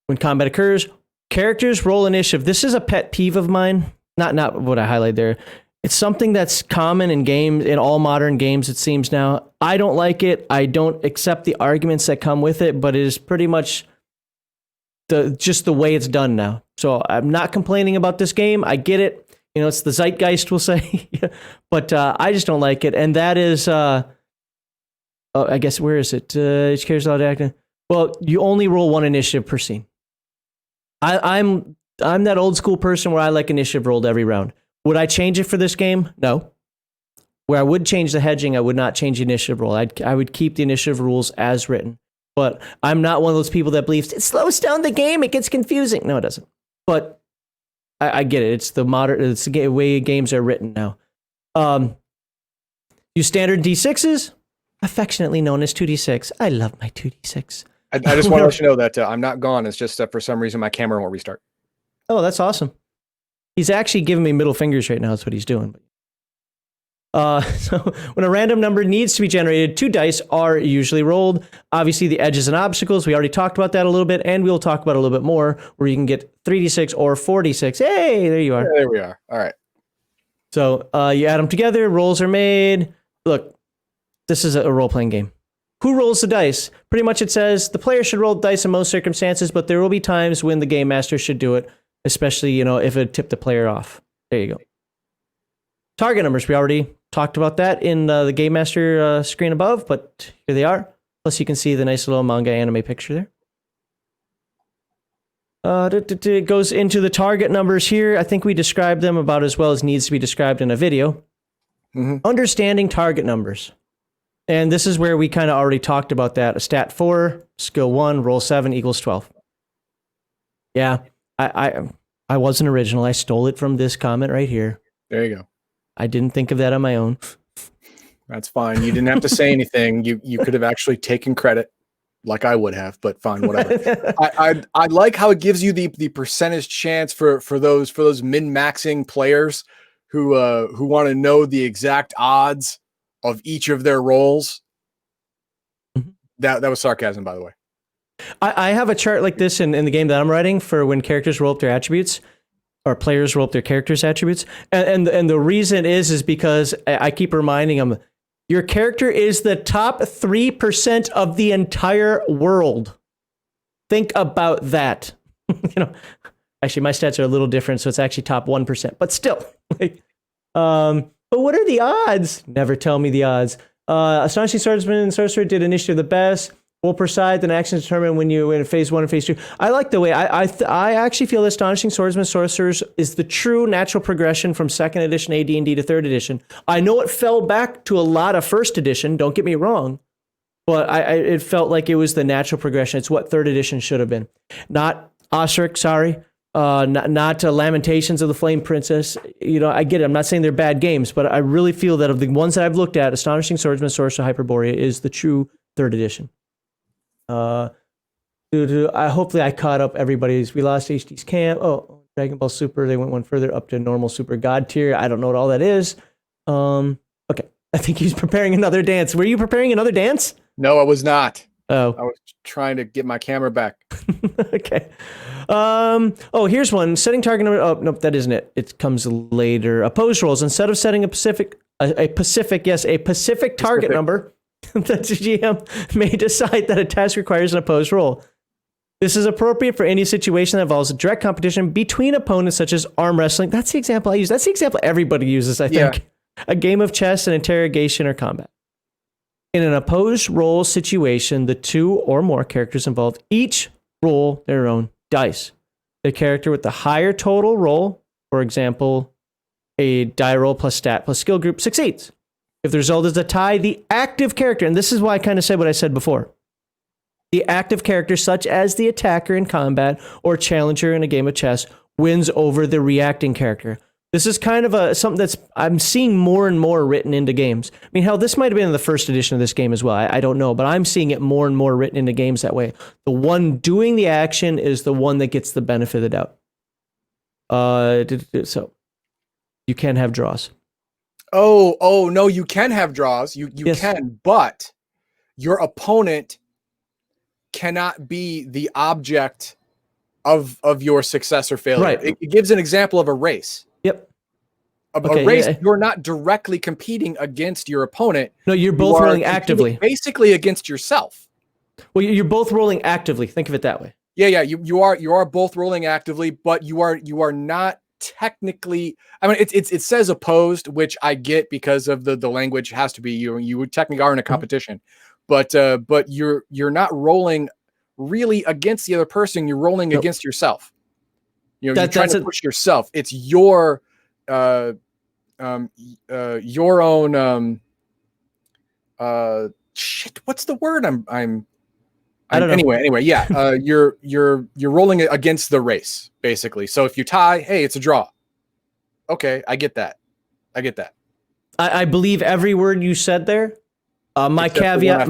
When combat occurs, characters roll initiative. This is a pet peeve of mine. Not what I highlight there. It's something that's common in games, in all modern games, it seems now. I don't like it. I don't accept the arguments that come with it, but it is pretty much just the way it's done now. So I'm not complaining about this game. I get it. It's the zeitgeist, we'll say. But I just don't like it. And that is, I guess, where is it? Each character's allowed to act. Well, you only roll one initiative per scene. I'm that old school person where I like initiative rolled every round. Would I change it for this game? No. Where I would change the hedging, I would not change the initiative roll. I would keep the initiative rules as written. But I'm not one of those people that believes it slows down the game, it gets confusing. No, it doesn't. But I get it. It's the way games are written now. Use standard D6s, affectionately known as 2D6. I love my 2D6. I just want to let you know that I'm not gone. It's just for some reason my camera won't restart. Oh, that's awesome. He's actually giving me middle fingers right now. That's what he's doing. So when a random number needs to be generated, 2 dice are usually rolled. Obviously, the edges and obstacles, we already talked about that a little bit, and we'll talk about it a little bit more, where you can get 3d6 or 4d6. Hey, there you are. Yeah, there we are. All right. So you add them together, rolls are made. Look, this is a role-playing game. Who rolls the dice? Pretty much it says the player should roll dice in most circumstances, but there will be times when the game master should do it, especially, if it tipped the player off. There you go. Target numbers, we already talked about that in the game master screen above, but here they are. Plus you can see the nice little manga anime picture there. It goes into the target numbers here. I think we described them about as well as needs to be described in a video. Mm-hmm. Understanding target numbers. And this is where we kind of already talked about that. A stat 4, skill 1, roll 7 equals 12. Yeah, I wasn't original. I stole it from this comment right here. There you go. I didn't think of that on my own. That's fine. You didn't have to say anything. You could have actually taken credit like I would have, but fine, whatever. I like how it gives you the percentage chance for those min-maxing players who want to know the exact odds of each of their rolls. Mm-hmm. That was sarcasm, by the way. I have a chart like this in the game that I'm writing for when characters roll up their attributes, or players roll up their characters' attributes. And the reason is because I keep reminding them, your character is the top 3% of the entire world. Think about that. Actually, my stats are a little different, so it's actually top 1%, but still. But what are the odds? Never tell me the odds. Astonishing Swordsman and Sorcerer did initiative the best. Will preside, then actions determine when you in phase 1 and phase 2. I like the way I actually feel Astonishing Swordsman Sorcerers is the true natural progression from 2nd edition AD&D to 3rd edition. I know it fell back to a lot of 1st edition, don't get me wrong, but it felt like it was the natural progression. It's what 3rd edition should have been. Not Osric, sorry. Not Lamentations of the Flame Princess. I get it. I'm not saying they're bad games, but I really feel that of the ones that I've looked at, Astonishing Swordsman Sorcerer Hyperborea is the true 3rd edition. Hopefully I caught up everybody's. We lost HD's camp. Oh, Dragon Ball Super. They went one further up to normal Super God tier. I don't know what all that is. Okay. I think he's preparing another dance. Were you preparing another dance? No, I was not. Oh, I was trying to get my camera back. Okay. Here's one. Setting target number. Oh, nope, that isn't it. It comes later. Opposed rolls. Instead of setting a Pacific target number, that the GM may decide that a task requires an opposed roll. This is appropriate for any situation that involves a direct competition between opponents, such as arm wrestling. That's the example I use. That's the example everybody uses, I think. Yeah. A game of chess, an interrogation, or combat. In an opposed roll situation, the 2 or more characters involved each roll their own dice. The character with the higher total roll, for example, a die roll plus stat plus skill group, succeeds. If the result is a tie, the active character, and this is why I kind of said what I said before, the active character, such as the attacker in combat or challenger in a game of chess, wins over the reacting character. This is kind of something that's I'm seeing more and more written into games. I mean, hell, this might have been in the 1st edition of this game as well. I don't know, but I'm seeing it more and more written into games that way. The one doing the action is the one that gets the benefit of the doubt. So you can have draws. Oh, no, you can have draws. You Yes. can, but your opponent cannot be the object of your success or failure. Right. It gives an example of a race. Yep. A race, you're not directly competing against your opponent. No, you're both rolling actively. Basically against yourself. Well, you're both rolling actively. Think of it that way. Yeah. You are both rolling actively, but you are not technically. I mean, it says opposed, which I get because of the language has to be you technically are in a competition, but you're not rolling really against the other person. You're rolling against yourself. You're trying to push yourself. It's your own shit. What's the word? I don't know. Anyway, yeah. You're rolling against the race, basically. So if you tie, hey, it's a draw. Okay, I get that. I believe every word you said there. My Except caveat,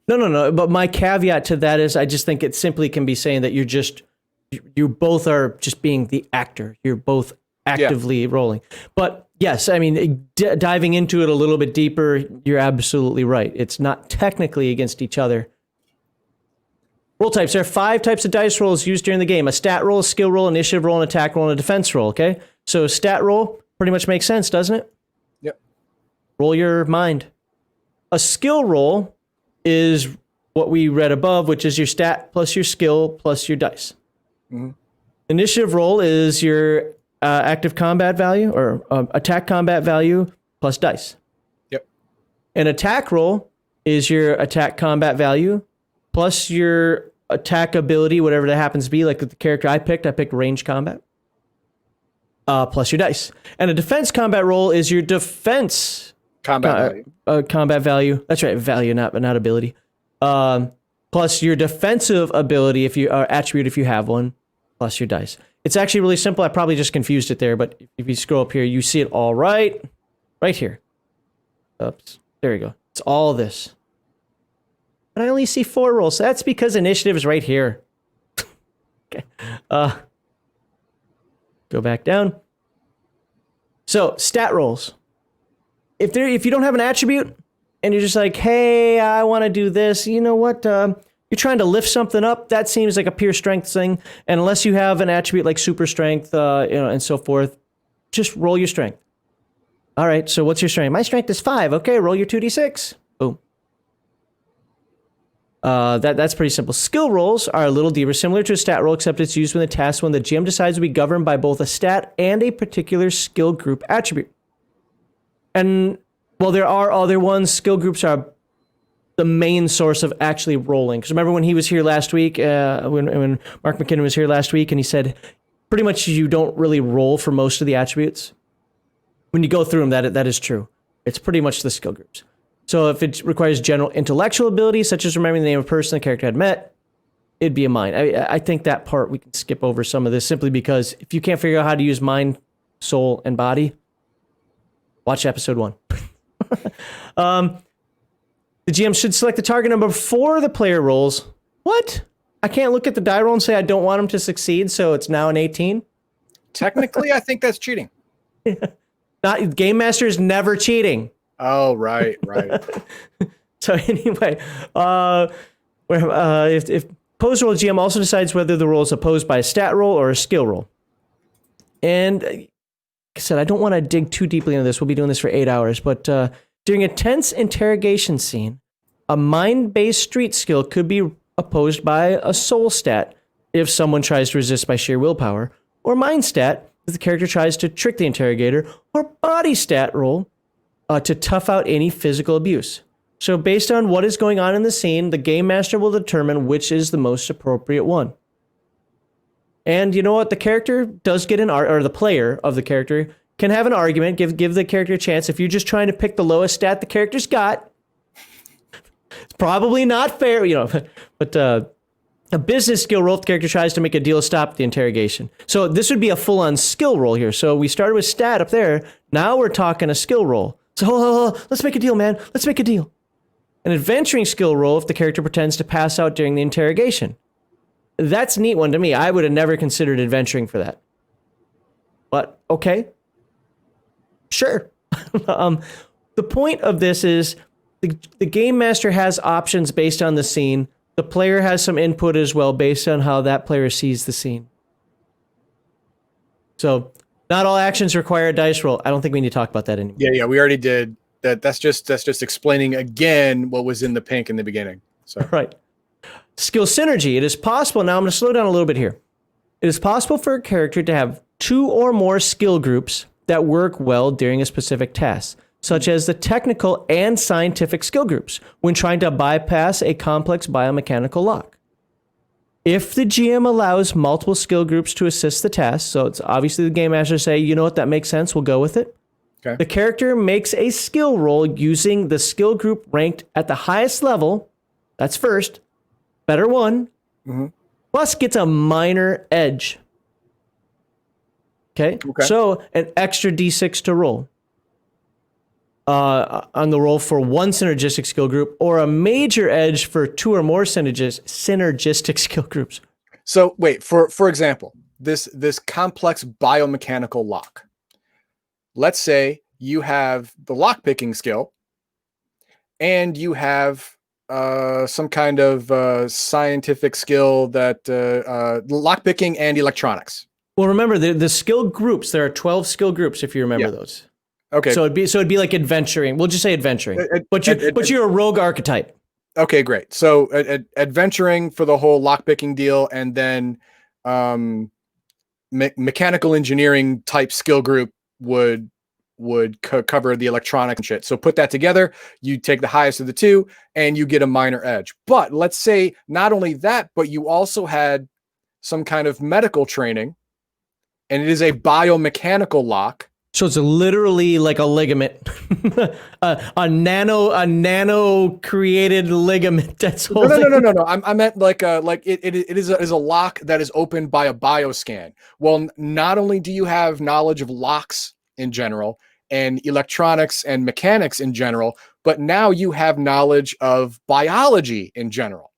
No. But my caveat to that is, I just think it simply can be saying that you both are just being the actor. You're both actively rolling. But yes, I mean, diving into it a little bit deeper, you're absolutely right. It's not technically against each other. Roll types. There are 5 types of dice rolls used during the game. A stat roll, a skill roll, initiative roll, an attack roll, and a defense roll, okay? So stat roll pretty much makes sense, doesn't it? Yep. Roll your mind. A skill roll is what we read above, which is your stat plus your skill plus your dice. Mm-hmm. Initiative roll is your active combat value or attack combat value plus dice. Yep. An attack roll is your attack combat value plus your attack ability, whatever that happens to be. Like the character I picked range combat, plus your dice. And a defense combat roll is your defense combat value. Combat value. That's right, value, not ability. Plus your defensive ability, attribute if you have one, plus your dice. It's actually really simple. I probably just confused it there, but if you scroll up here, you see it all right here. Oops, there you go. It's all this. But I only see 4 rolls. So that's because initiative is right here. Okay. Go back down. So stat rolls. If you don't have an attribute and you're just like, hey, I want to do this, you know what? You're trying to lift something up. That seems like a pure strength thing. And unless you have an attribute like super strength, and so forth, just roll your strength. All right. So what's your strength? My strength is 5. Okay. Roll your 2d6. Boom. That's pretty simple. Skill rolls are a little deeper, similar to a stat roll, except it's used when the task when the GM decides to be governed by both a stat and a particular skill group attribute. And while there are other ones, skill groups are the main source of actually rolling. Because remember when he was here last week, when Mark McKinnon was here last week, and he said pretty much you don't really roll for most of the attributes. When you go through them, that is true. It's pretty much the skill groups. So if it requires general intellectual ability, such as remembering the name of a person the character had met, it'd be a mind. I think that part we can skip over some of this simply because if you can't figure out how to use mind, soul, and body, watch episode 1. The GM should select the target number before the player rolls. What? I can't look at the die roll and say I don't want him to succeed, so it's now an 18? Technically, I think that's cheating. Game Master is never cheating. Oh, right. So anyway, if post roll, GM also decides whether the roll is opposed by a stat roll or a skill roll. And like I said, I don't want to dig too deeply into this. We'll be doing this for 8 hours. But during a tense interrogation scene, a mind-based street skill could be opposed by a soul stat if someone tries to resist by sheer willpower, or mind stat if the character tries to trick the interrogator, or body stat roll to tough out any physical abuse. So based on what is going on in the scene, the game master will determine which is the most appropriate one. And you know what? The character does get or the player of the character can have an argument, give the character a chance. If you're just trying to pick the lowest stat the character's got, it's probably not fair, but a business skill roll, if the character tries to make a deal to stop the interrogation. So this would be a full-on skill roll here. So we started with stat up there. Now we're talking a skill roll. So let's make a deal, man. Let's make a deal. An adventuring skill roll if the character pretends to pass out during the interrogation. That's a neat one to me. I would have never considered adventuring for that. But, okay. Sure. The point of this is the game master has options based on the scene. The player has some input as well based on how that player sees the scene. So, not all actions require a dice roll. I don't think we need to talk about that anymore. Yeah, we already did. That's just explaining again what was in the pink in the beginning. So right. Skill synergy. It is possible. Now I'm going to slow down a little bit here. It is possible for a character to have 2 or more skill groups that work well during a specific task, such as the technical and scientific skill groups when trying to bypass a complex biomechanical lock. If the GM allows multiple skill groups to assist the task, so it's obviously the game master say, you know what, that makes sense, we'll go with it. Okay. The character makes a skill roll using the skill group ranked at the highest level, that's first, better one, plus gets a minor edge. Okay? So an extra d6 to roll on the roll for one synergistic skill group, or a major edge for 2 or more synergistic skill groups. So wait, for example, this complex biomechanical lock. Let's say you have the lock picking skill, and you have some kind of scientific skill that lock picking and electronics. Well, remember the skill groups. There are 12 skill groups if you remember those. Okay. So it'd be like adventuring. We'll just say adventuring. But you're a rogue archetype. Okay, great. So adventuring for the whole lock picking deal, and then mechanical engineering type skill group would cover the electronic and shit. So put that together, you take the highest of the two, and you get a minor edge. But let's say not only that, but you also had some kind of medical training, and it is a biomechanical lock. So it's literally like a ligament, a nano created ligament. That's no. I meant like it is a lock that is opened by a bioscan. Well, not only do you have knowledge of locks in general and electronics and mechanics in general, but now you have knowledge of biology in general.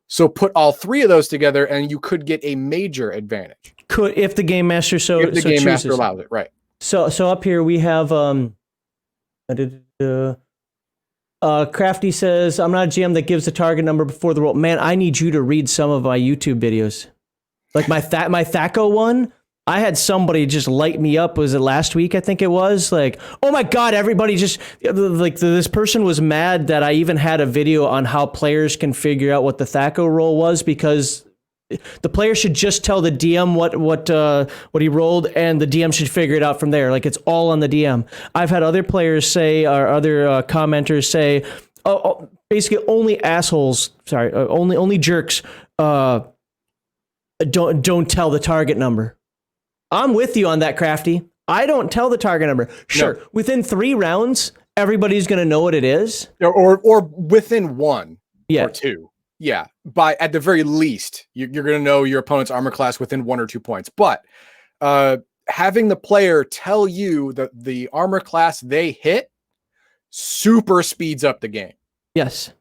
So put all three of those together, and you could get a major advantage. Could, if the game master game master allows it, right? So up here we have Crafty says, I'm not a GM that gives the target number before the roll. Man, I need you to read some of my YouTube videos. Like my Thaco one, I had somebody just light me up. Was it last week? I think it was like, oh my God, everybody just like this person was mad that I even had a video on how players can figure out what the Thaco roll was, because the player should just tell the DM what he rolled, and the DM should figure it out from there. Like, it's all on the DM. I've had other players say, or other commenters say, basically only assholes. Sorry, only jerks. Don't tell the target number. I'm with you on that, Crafty. I don't tell the target number. Sure, no. Within 3 rounds, everybody's going to know what it is, or within 1 or 2. Yeah, at the very least, you're going to know your opponent's armor class within 1 or 2 points. But having the player tell you that the armor class they hit super speeds up the game. Yes.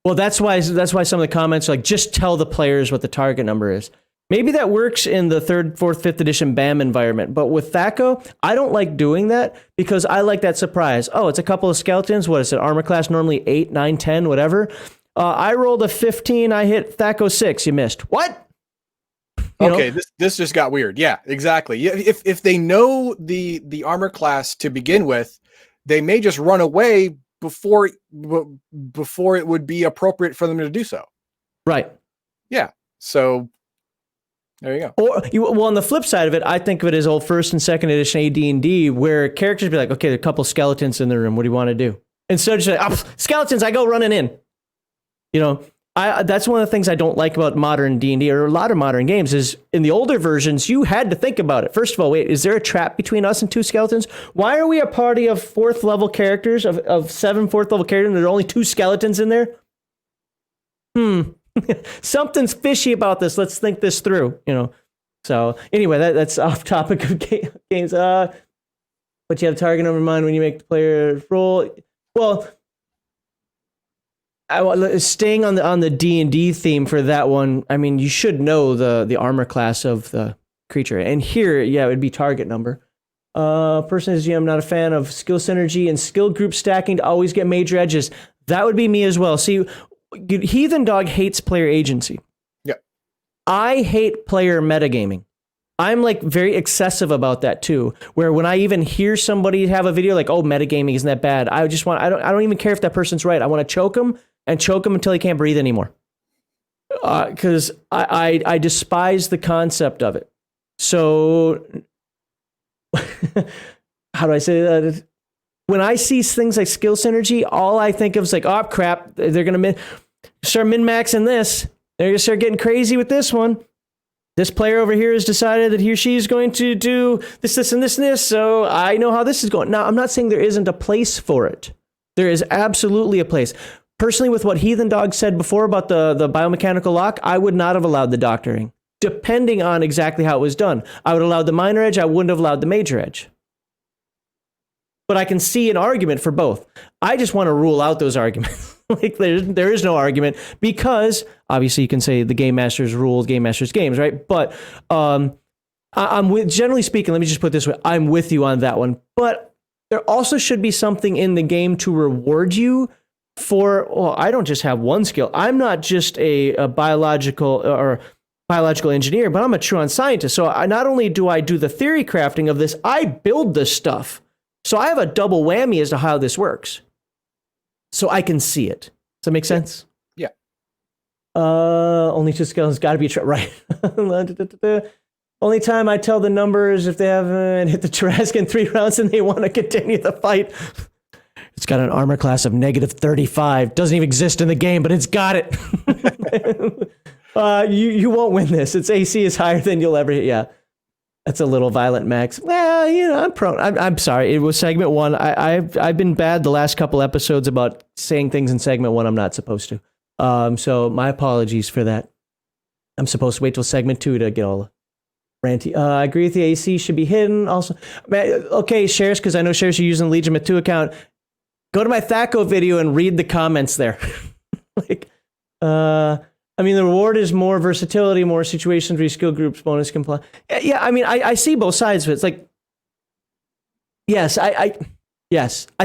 Well, that's why some of the comments are like, just tell the players what the target number is. Maybe that works in the 3rd, 4th, 5th edition BAM environment. But with Thaco, I don't like doing that, because I like that surprise. Oh, it's a couple of skeletons. What is it? Armor class normally 8, 9, 10, whatever. I rolled a 15. I hit Thaco 6. You missed. What? Okay, this just got weird. Yeah, exactly. If they know the armor class to begin with, they may just run away before it would be appropriate for them to do so. Right. Yeah. So there you go. Well, on the flip side of it, I think of it as old 1st and 2nd edition AD&D, where characters be like, okay, there are a couple skeletons in the room. What do you want to do? Instead of just like, skeletons, I go running in. That's one of the things I don't like about modern D&D, or a lot of modern games, is in the older versions, you had to think about it. First of all, wait, is there a trap between us and 2 skeletons? Why are we a party of 4th level characters, of 7 4th level characters, and there are only 2 skeletons in there? Something's fishy about this. Let's think this through, So anyway, that's off topic of games. But you have a target number in mind when you make the player roll. Well, staying on the D&D theme for that one, I mean, you should know the armor class of the creature. And here, it would be target number. Person is GM, not a fan of skill synergy and skill group stacking to always get major edges. That would be me as well. See, Heathen Dog hates player agency. Yeah. I hate player metagaming. I'm like very excessive about that too, where when I even hear somebody have a video like, oh, metagaming isn't that bad, I don't even care if that person's right. I want to choke them until he can't breathe anymore. Because I despise the concept of it. So how do I say that? When I see things like skill synergy, all I think of is like, oh crap, they're going to start min-maxing this. They're going to start getting crazy with this one. This player over here has decided that he or she is going to do this, this, and this, and this, so I know how this is going. Now, I'm not saying there isn't a place for it. There is absolutely a place. Personally, with what Heathen Dog said before about the biomechanical lock, I would not have allowed the doctoring, depending on exactly how it was done. I would have allowed the minor edge. I wouldn't have allowed the major edge. but I can see an argument for both. I just want to rule out those arguments. Like there is no argument because obviously you can say the game master's rules, game master's games, right? But I'm with, generally speaking, let me just put it this way, I'm with you on that one. But there also should be something in the game to reward you for, well, I don't just have one skill. I'm not just a biological engineer, but I'm a truant scientist. So not only do I do the theory crafting of this, I build this stuff. So I have a double whammy as to how this works. So I can see it. Does that make sense? Yeah. Only two skills got to be right. Only time I tell the numbers if they haven't hit the Tarrasque in 3 rounds and they want to continue the fight. It's got an armor class of -35. Doesn't even exist in the game, but it's got it. You won't win this. Its AC is higher than you'll ever hit. Yeah. That's a little violent, Max. Well, I'm prone. I'm sorry. It was segment 1. I've been bad the last couple episodes about saying things in segment 1 I'm not supposed to. So my apologies for that. I'm supposed to wait till segment 2 to get all ranty. I agree with the AC should be hidden. Also, okay, shares, because I know shares you're using the Legion Myth 2 account. Go to my Thaco video and read the comments there. I mean, the reward is more versatility, more situations where skill groups bonus comply. Yeah, I mean, I see both sides of it. It's like, yes, I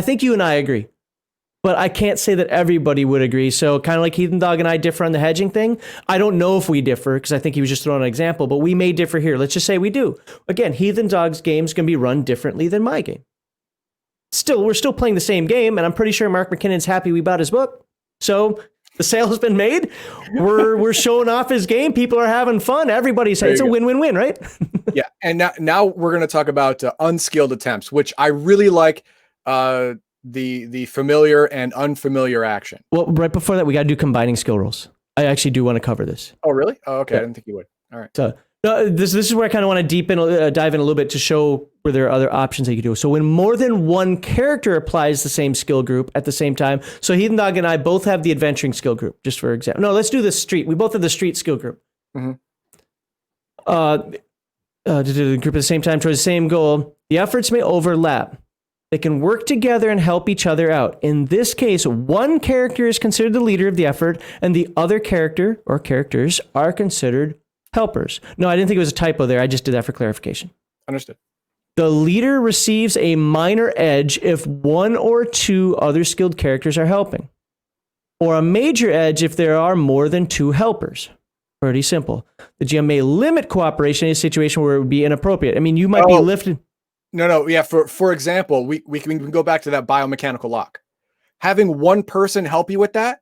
think you and I agree, but I can't say that everybody would agree. So kind of like Heathen Dog and I differ on the hedging thing. I don't know if we differ because I think he was just throwing an example, but we may differ here. Let's just say we do. Again, Heathen Dog's game's going to be run differently than my game. Still, we're still playing the same game, and I'm pretty sure Mark McKinnon's happy we bought his book. So the sale has been made. We're showing off his game. People are having fun. Everybody's it's a win-win-win, right? Yeah, and now we're going to talk about unskilled attempts, which I really like. The familiar and unfamiliar action. Well, right before that, we got to do combining skill rolls. I actually do want to cover this. Oh, really? Oh, okay. Yeah. I didn't think you would. All right. So no, this is where I kind of want to dive in a little bit to show where there are other options that you can do. So when more than one character applies the same skill group at the same time. So Heathen Dog and I both have the adventuring skill group, just for example. No, let's do the street. We both have the street skill group. Mm-hmm. To do the group at the same time towards the same goal. The efforts may overlap. They can work together and help each other out. In this case, one character is considered the leader of the effort, and the other character or characters are considered helpers. No, I didn't think it was a typo there. I just did that for clarification. Understood. The leader receives a minor edge if one or two other skilled characters are helping, or a major edge if there are more than 2 helpers. Pretty simple. The GM may limit cooperation in a situation where it would be inappropriate. I mean, you might be lifted. No. Yeah. For example, we can go back to that biomechanical lock. Having one person help you with that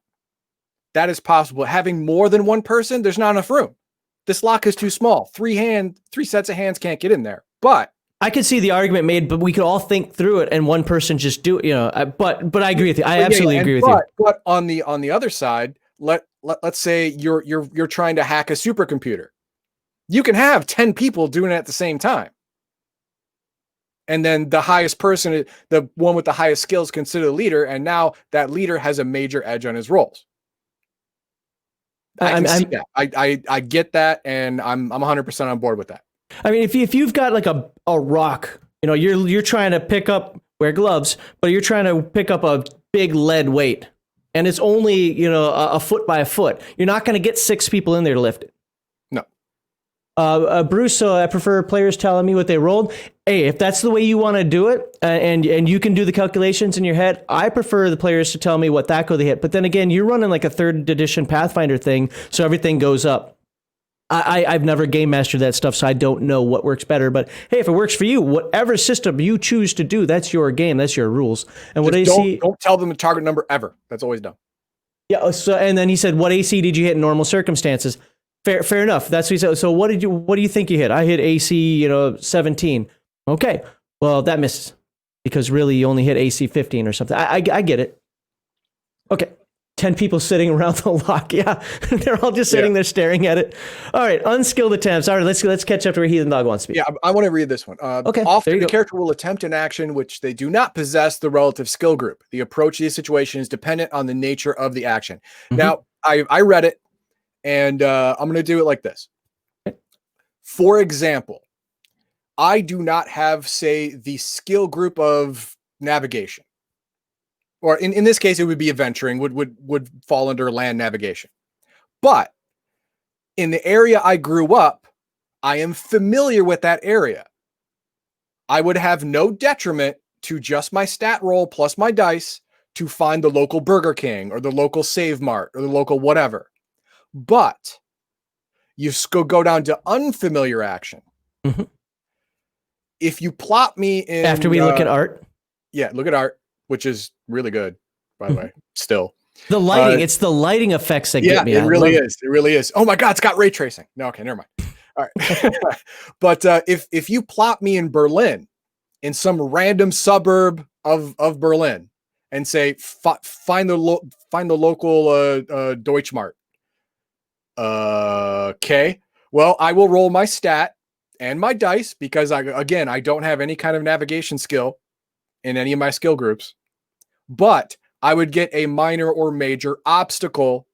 is possible. Having more than one person, there's not enough room. This lock is too small. 3 sets of hands can't get in there. But I could see the argument made, but we could all think through it, and one person just do it. But I agree with you. I absolutely agree with you. But on the other side, let's say you're trying to hack a supercomputer. You can have 10 people doing it at the same time. And then the highest person, the one with the highest skills, considered the leader, and now that leader has a major edge on his rolls. I see that. I get that, and I'm 100% on board with that. I mean, if you've got like a rock, you're trying to pick up, wear gloves, but you're trying to pick up a big lead weight, and it's only a foot by a foot. You're not going to get 6 people in there to lift it. Bruce, so I prefer players telling me what they rolled. Hey, if that's the way you want to do it, and you can do the calculations in your head, I prefer the players to tell me what THACO they hit. But then again, you're running like a 3rd edition Pathfinder thing, so everything goes up. I've never game mastered that stuff, so I don't know what works better. But hey, if it works for you, whatever system you choose to do, that's your game, that's your rules. And what AC? Don't tell them the target number ever. That's always dumb. Yeah. So and then he said, "What AC did you hit in normal circumstances?" Fair enough. That's what he said. So what do you think you hit? I hit AC, 17. Okay. Well, that misses because really you only hit AC 15 or something. I get it. Okay. 10 people sitting around the lock. Yeah. They're all just sitting there staring at it. All right. Unskilled attempts. All right. Let's catch up to where Heathen Dog wants to be. Yeah. I want to read this one. Okay. Often the character will attempt an action which they do not possess the relative skill group. The approach to the situation is dependent on the nature of the action. Mm-hmm. Now, I read it. And I'm going to do it like this. For example, I do not have, say, the skill group of navigation. Or in this case, it would be adventuring, would fall under land navigation. But in the area I grew up, I am familiar with that area. I would have no detriment to just my stat roll plus my dice to find the local Burger King or the local Save Mart or the local whatever. But you go down to unfamiliar action. Mhm. If you plop me in... After we look at art? Yeah, look at art, which is really good, by the way, still. The lighting, it's the lighting effects that get me. Yeah, it really is. It really is. Oh my God, it's got ray tracing. No, okay, never mind. All right. But if you plop me in Berlin, in some random suburb of Berlin, and say, find the local Deutschmarkt. Okay. Well, I will roll my stat and my dice because I don't have any kind of navigation skill in any of my skill groups, but I would get a minor or major obstacle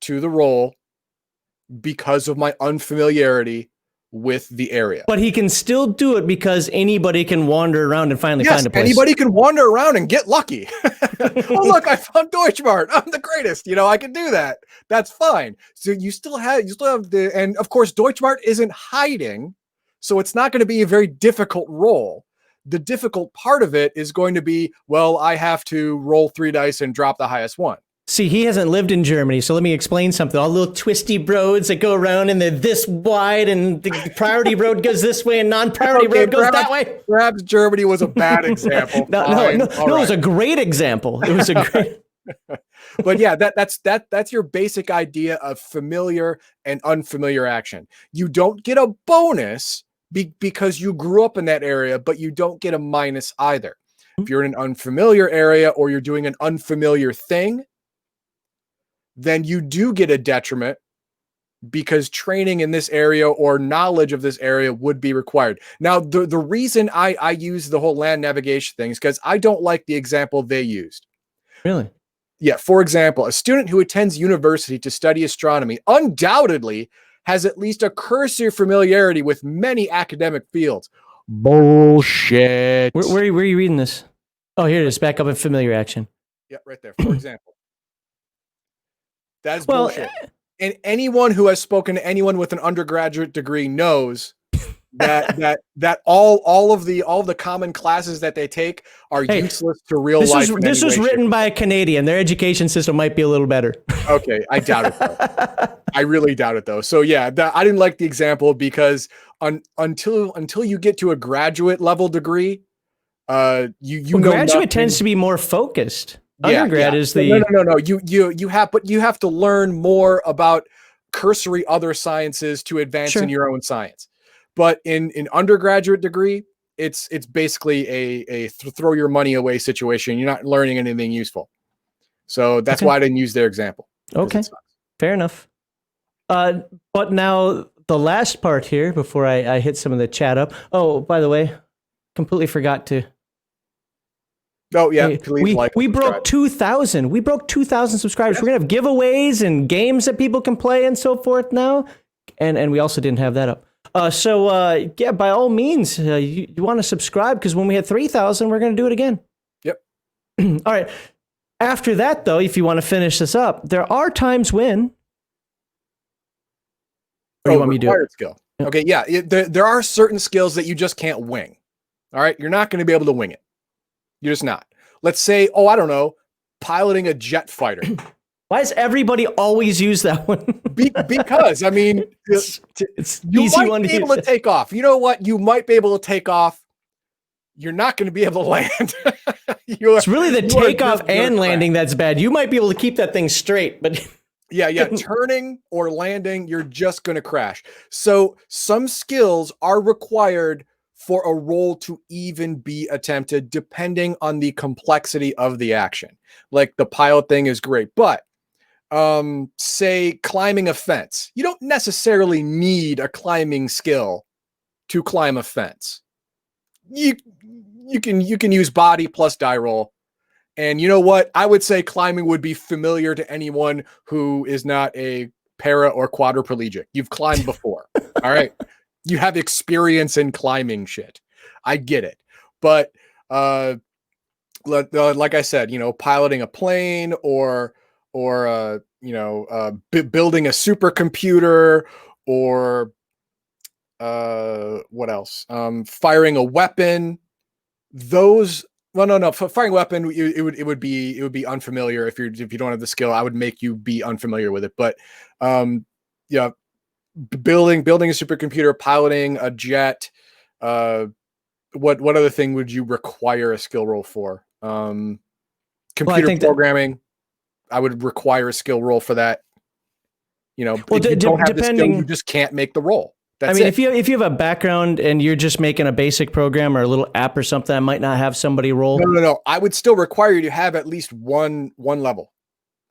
to the roll because of my unfamiliarity with the area. But he can still do it because anybody can wander around and finally find a place. Anybody can wander around and get lucky. Oh, look, I found Deutschmarkt. I'm the greatest. I can do that. That's fine. So you still have the, and of course, Deutschmarkt isn't hiding. So it's not going to be a very difficult roll. The difficult part of it is going to be, well, I have to roll 3 dice and drop the highest one. See, he hasn't lived in Germany, so let me explain something. All the little twisty roads that go around and they're this wide, and the priority road goes this way and non-priority road goes that way. Perhaps Germany was a bad example. No, it was a great example. It was a great... But yeah, that's your basic idea of familiar and unfamiliar action. You don't get a bonus because you grew up in that area, but you don't get a minus either. If you're in an unfamiliar area or you're doing an unfamiliar thing, then you do get a detriment because training in this area or knowledge of this area would be required. Now, the reason I use the whole land navigation thing is because I don't like the example they used. Really? Yeah. For example, a student who attends university to study astronomy undoubtedly has at least a cursory familiarity with many academic fields. Bullshit. Where are you reading this? Oh, here it is. Back up in familiar action. Yeah, right there. For example. That is bullshit. And anyone who has spoken to anyone with an undergraduate degree knows that all of the common classes that they take are useless to real life. This was written by a Canadian. Their education system might be a little better. Okay, I doubt it though. I really doubt it though. So yeah, I didn't like the example because until you get to a graduate level degree, graduate tends to be more focused. Undergrad is the no. You have to learn more about cursory other sciences to advance in your own science. But in undergraduate degree, it's basically a throw your money away situation. You're not learning anything useful. So that's why I didn't use their example. Okay, fair enough. But now the last part here before I hit some of the chat up. Oh, by the way, completely forgot to. Oh yeah, we broke 2,000. We broke 2,000 subscribers. Yes. We're gonna have giveaways and games that people can play and so forth now, and we also didn't have that up. So yeah, by all means, you want to subscribe because when we had 3,000, we're gonna do it again. Yep. All right. After that, though, if you want to finish this up, there are times when. Or you want me to do it? Skill. Okay, yeah. There are certain skills that you just can't wing. All right, you're not going to be able to wing it. You're just not. Let's say, I don't know, piloting a jet fighter. Why does everybody always use that one? Because, I mean, it's you easy might one be to able use. to take off. You know what? You might be able to take off. You're not going to be able to land. It's really the takeoff and landing that's bad. You might be able to keep that thing straight, but... Yeah. Turning or landing, you're just going to crash. So some skills are required for a roll to even be attempted, depending on the complexity of the action. Like the pilot thing is great, but say climbing a fence. You don't necessarily need a climbing skill to climb a fence. You can use body plus die roll. And you know what? I would say climbing would be familiar to anyone who is not a para or quadriplegic. You've climbed before. All right. You have experience in climbing shit. I get it. But like I said, piloting a plane or building a supercomputer or what else? Firing a weapon. Those no, for firing a weapon, it would be unfamiliar if you don't have the skill. I would make you be unfamiliar with it. But yeah, building a supercomputer, piloting a jet. What other thing would you require a skill roll for? Computer programming. I would require a skill roll for that. If you don't have the skill, you just can't make the roll. That's if you have a background and you're just making a basic program or a little app or something, I might not have somebody roll. No. I would still require you to have at least one level.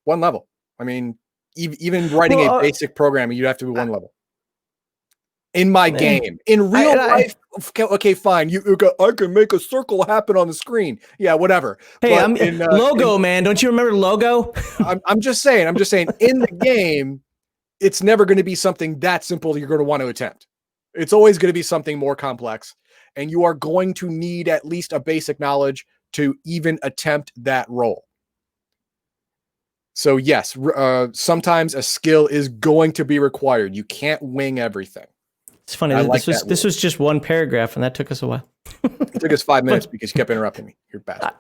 One level. I mean, even writing a basic program, you'd have to be one level. In my game, in real life, okay, fine. I can make a circle happen on the screen. Yeah, whatever. Hey, Logo, man. Don't you remember Logo? I'm just saying. In the game, it's never going to be something that simple you're going to want to attempt. It's always going to be something more complex, and you are going to need at least a basic knowledge to even attempt that role. So yes, sometimes a skill is going to be required. You can't wing everything. It's funny. This was just one paragraph, and that took us a while. It took us 5 minutes because you kept interrupting me. You're bad.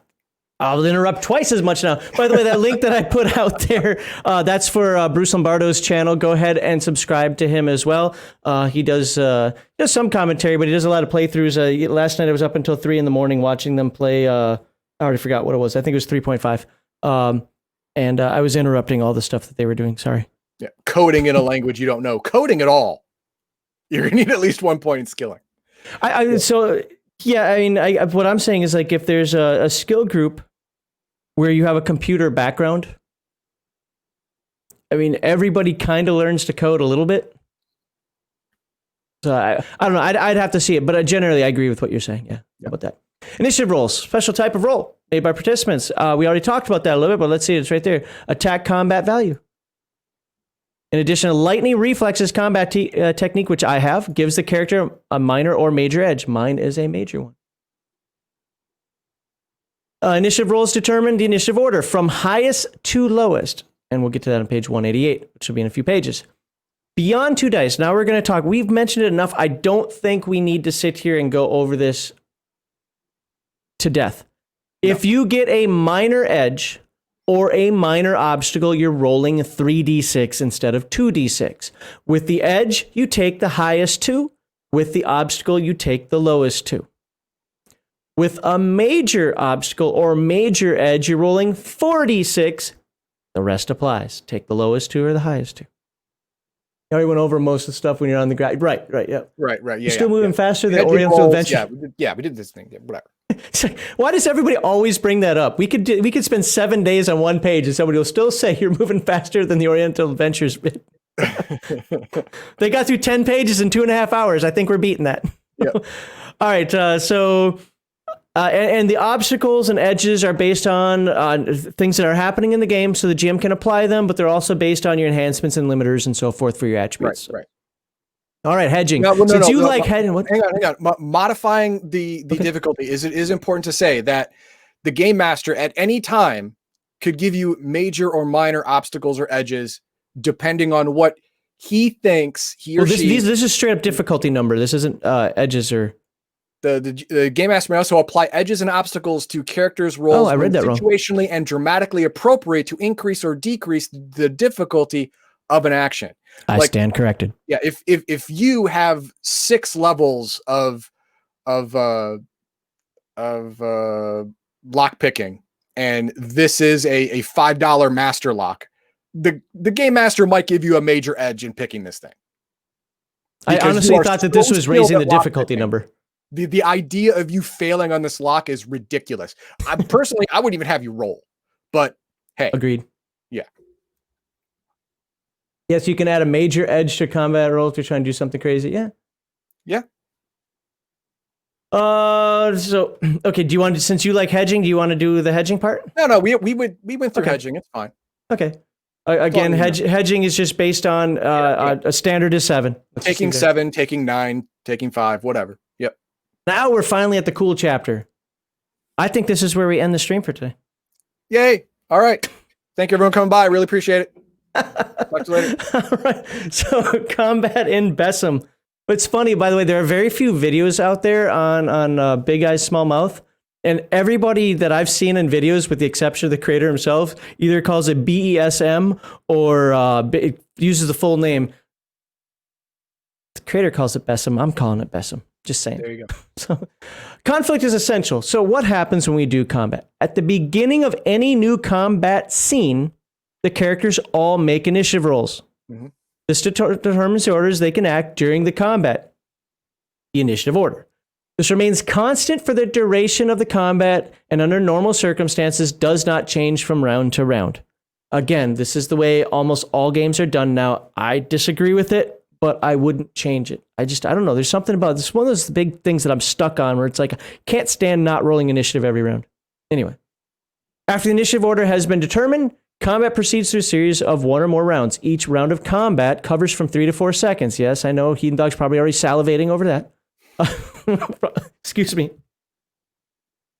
I'll interrupt twice as much now. By the way, that link that I put out there, that's for Bruce Lombardo's channel. Go ahead and subscribe to him as well. He does some commentary, but he does a lot of playthroughs. Last night I was up until 3 a.m. watching them play. I already forgot what it was. I think it was 3.5. And I was interrupting all the stuff that they were doing. Sorry. Yeah, coding in a language you don't know. Coding at all. You're going to need at least 1 point in skilling. What I'm saying is, like, if there's a skill group where you have a computer background, I mean, everybody kind of learns to code a little bit. So I don't know. I'd have to see it, but generally I agree with what you're saying. Yeah. How about that? Initiative rolls, special type of roll made by participants. We already talked about that a little bit, but let's see. It's right there. Attack combat value. In addition to lightning reflexes combat technique, which I have, gives the character a minor or major edge. Mine is a major one. Initiative rolls determine the initiative order from highest to lowest. And we'll get to that on page 188, which will be in a few pages. Beyond 2 dice. Now we're going to talk. We've mentioned it enough. I don't think we need to sit here and go over this to death. No. If you get a minor edge or a minor obstacle, you're rolling 3d6 instead of 2d6. With the edge, you take the highest 2. With the obstacle, you take the lowest 2. With a major obstacle or major edge, you're rolling 4d6. The rest applies. Take the lowest 2 or the highest 2. I already went over most of the stuff when you're on the ground. Right, yeah. Right, yeah. You're still moving faster than Oriental Adventure. Yeah, we did this thing. Yeah, whatever. Why does everybody always bring that up? We could spend 7 days on one page and somebody will still say you're moving faster than the Oriental Adventures. They got through 10 pages in 2.5 hours. I think we're beating that. Yep. All right. And the obstacles and edges are based on things that are happening in the game, so the GM can apply them, but they're also based on your enhancements and limiters and so forth for your attributes. Right. All right, hedging. Hedging, hang on. Modifying the difficulty it is important to say that the game master at any time could give you major or minor obstacles or edges depending on what he thinks she. This is straight up difficulty number. This isn't edges or. The game master may also apply edges and obstacles to characters' roles situationally and dramatically appropriate to increase or decrease the difficulty of an action. I stand corrected. Yeah, if you have 6 levels of lock picking, and this is a $5 master lock, the game master might give you a major edge in picking this thing. I honestly thought that this was raising the difficulty number. The idea of you failing on this lock is ridiculous. I wouldn't even have you roll, but hey, agreed. Yeah. Yes, you can add a major edge to combat roll if you're trying to do something crazy. Yeah. Yeah. So okay. Do you want to, since you like hedging, do you want to do the hedging part? No. We went through hedging. It's fine. Okay. Again, hedging is just based on a standard is 7. Taking 7, taking 9, taking 5, whatever. Yep. Now we're finally at the cool chapter. I think this is where we end the stream for today. Yay. All right. Thank you everyone coming by. I really appreciate it. Talk to you later. All right. So combat in BESM. It's funny, by the way, there are very few videos out there on Big Eyes Small Mouth. And everybody that I've seen in videos, with the exception of the creator himself, either calls it BESM or it uses the full name. The creator calls it BESM. I'm calling it BESM. Just saying. There you go. So, conflict is essential. So what happens when we do combat? At the beginning of any new combat scene, the characters all make initiative rolls. Mm-hmm. This determines the orders they can act during the combat. The initiative order. This remains constant for the duration of the combat and under normal circumstances does not change from round to round. Again, this is the way almost all games are done now. I disagree with it, but I wouldn't change it. I don't know. There's something about this. One of those big things that I'm stuck on where it's like, I can't stand not rolling initiative every round. Anyway, after the initiative order has been determined, combat proceeds through a series of one or more rounds. Each round of combat covers from 3 to 4 seconds. Yes, I know Heathen Dog's probably already salivating over that. Excuse me.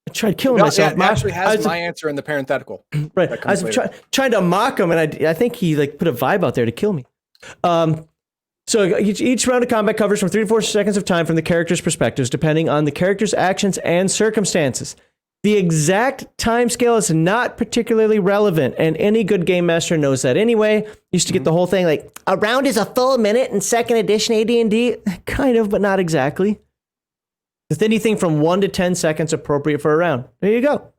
I tried killing myself. It actually has my answer in the parenthetical. Right. I was trying to mock him, and I think he put a vibe out there to kill me. So each round of combat covers from 3 to 4 seconds of time from the character's perspectives, depending on the character's actions and circumstances. The exact time scale is not particularly relevant, and any good game master knows that anyway. Used to get the whole thing like, a round is a full minute in second edition AD&D. Kind of, but not exactly. With anything from 1 to 10 seconds appropriate for a round. There you go.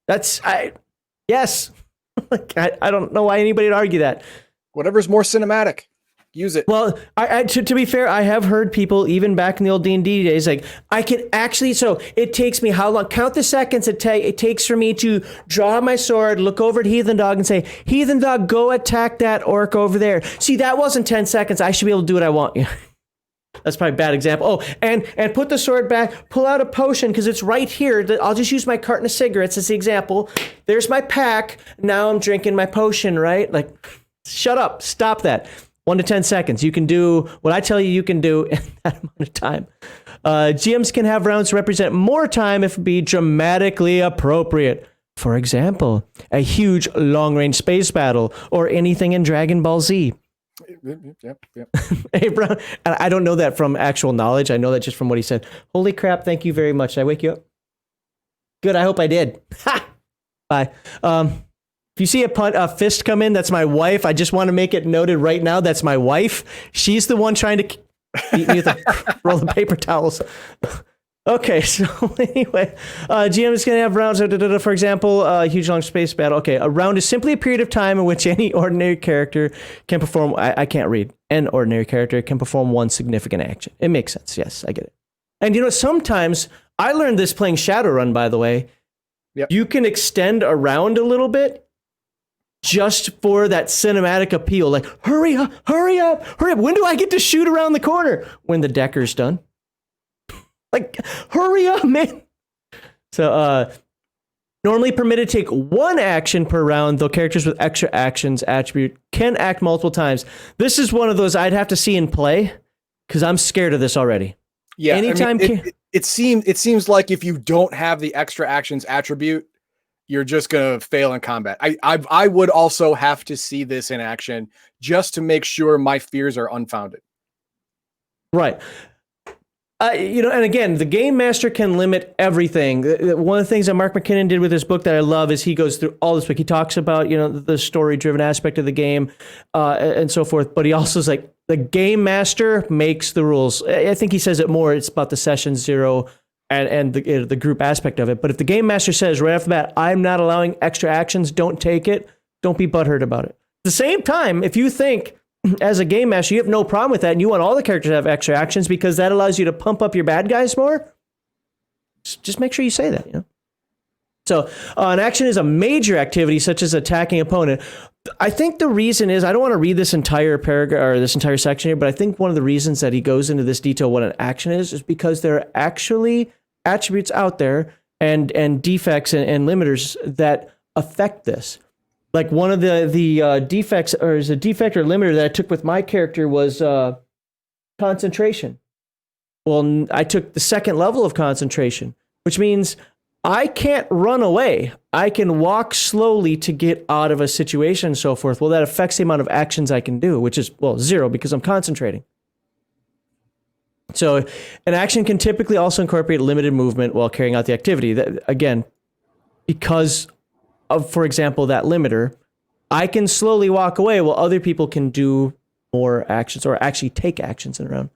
Yes. I don't know why anybody would argue that. Whatever's more cinematic. Use it. Well, to be fair, I have heard people, even back in the old D&D days, like, I can actually, so it takes me how long? Count the seconds it takes for me to draw my sword, look over at Heathen Dog and say, Heathen Dog, go attack that orc over there. See, that wasn't 10 seconds. I should be able to do what I want. That's probably a bad example. Oh, and put the sword back, pull out a potion because it's right here. I'll just use my carton of cigarettes as the example. There's my pack. Now I'm drinking my potion, right? Like, shut up. Stop that. 1 to 10 seconds. You can do what I tell you can do in that amount of time. GMs can have rounds represent more time if it be dramatically appropriate. For example, a huge long-range space battle or anything in Dragon Ball Z. Yep. Hey, Brown, I don't know that from actual knowledge. I know that just from what he said. Holy crap, thank you very much. Did I wake you up? Good, I hope I did. Ha! Bye. If you see a fist come in, that's my wife. I just want to make it noted right now. That's my wife. She's the one trying to beat me with a roll of paper towels. Okay, so anyway, GM is going to have rounds. For example, a huge long space battle. Okay, a round is simply a period of time in which any ordinary character can perform. I can't read. An ordinary character can perform one significant action. It makes sense. Yes, I get it. And sometimes I learned this playing Shadowrun. By the way, yep. You can extend a round a little bit. Just for that cinematic appeal, like, hurry up. When do I get to shoot around the corner? When the decker's done. Like, hurry up, man. So, normally permitted to take one action per round, though characters with extra actions attribute can act multiple times. This is one of those I'd have to see in play, because I'm scared of this already. Yeah, anytime it seems like if you don't have the extra actions attribute, you're just going to fail in combat. I would also have to see this in action just to make sure my fears are unfounded. Right. And again, the game master can limit everything. One of the things that Mark McKinnon did with his book that I love is he goes through all this book. He talks about, the story-driven aspect of the game and so forth. But he also is like, the game master makes the rules. I think he says it more. It's about the session zero and the group aspect of it. But if the game master says right off the bat, I'm not allowing extra actions, don't take it, don't be butthurt about it. At the same time, if you think as a game master, you have no problem with that and you want all the characters to have extra actions because that allows you to pump up your bad guys more, just make sure you say that, So an action is a major activity such as attacking opponent. I think the reason is, I don't want to read this entire paragraph or this entire section here, but I think one of the reasons that he goes into this detail what an action is because there are actually attributes out there and defects and limiters that affect this. Like one of the defects, or is a defect or limiter that I took with my character was concentration. Well, I took the second level of concentration, which means I can't run away. I can walk slowly to get out of a situation and so forth. Well, that affects the amount of actions I can do, which is, well, 0 because I'm concentrating. So an action can typically also incorporate limited movement while carrying out the activity. That, again, because of, for example, that limiter, I can slowly walk away while other people can do more actions or actually take actions in a round.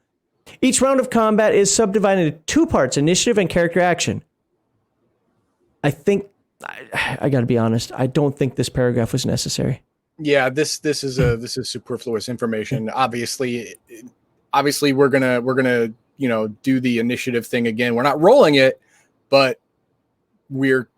Each round of combat is subdivided into 2 parts, initiative and character action. I think, I got to be honest, I don't think this paragraph was necessary. Yeah, this is superfluous information. Obviously we're gonna do the initiative thing again. We're not rolling it, but we're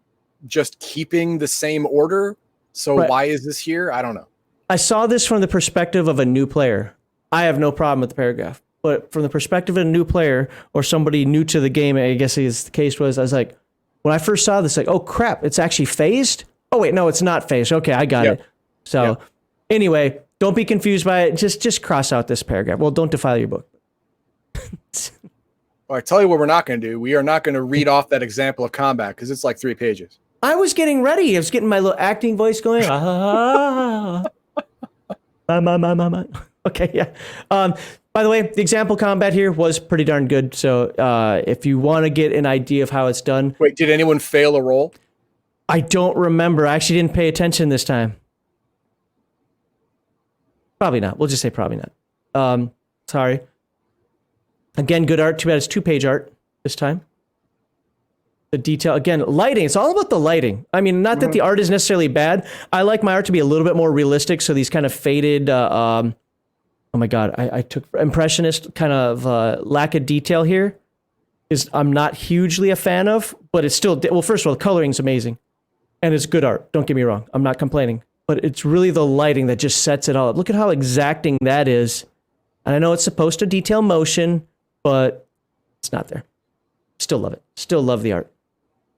just keeping the same order. So right. Why is this here? I don't know. I saw this from the perspective of a new player. I have no problem with the paragraph, but from the perspective of a new player or somebody new to the game, I guess the case was, I was like, when I first saw this, like, oh crap, it's actually phased? Oh wait, no, it's not phased. Okay, I got it. So anyway, don't be confused by it. Just cross out this paragraph. Well, don't defile your book. Well, I tell you what we're not going to do. We are not going to read off that example of combat because it's like 3 pages. I was getting ready. I was getting my little acting voice going. Okay, yeah. By the way, the example combat here was pretty darn good. So if you want to get an idea of how it's done. Wait, did anyone fail a roll? I don't remember. I actually didn't pay attention this time. Probably not. We'll just say probably not. Sorry. Again, good art. Too bad it's 2-page art this time. The detail, again, lighting. It's all about the lighting. I mean, not that the art is necessarily bad. I like my art to be a little bit more realistic. So these kind of faded, oh my God, I took impressionist kind of lack of detail here is I'm not hugely a fan of, but it's still, well, first of all, the coloring's amazing and it's good art. Don't get me wrong. I'm not complaining, but it's really the lighting that just sets it all up. Look at how exacting that is. And I know it's supposed to detail motion, but it's not there. Still love it. Still love the art.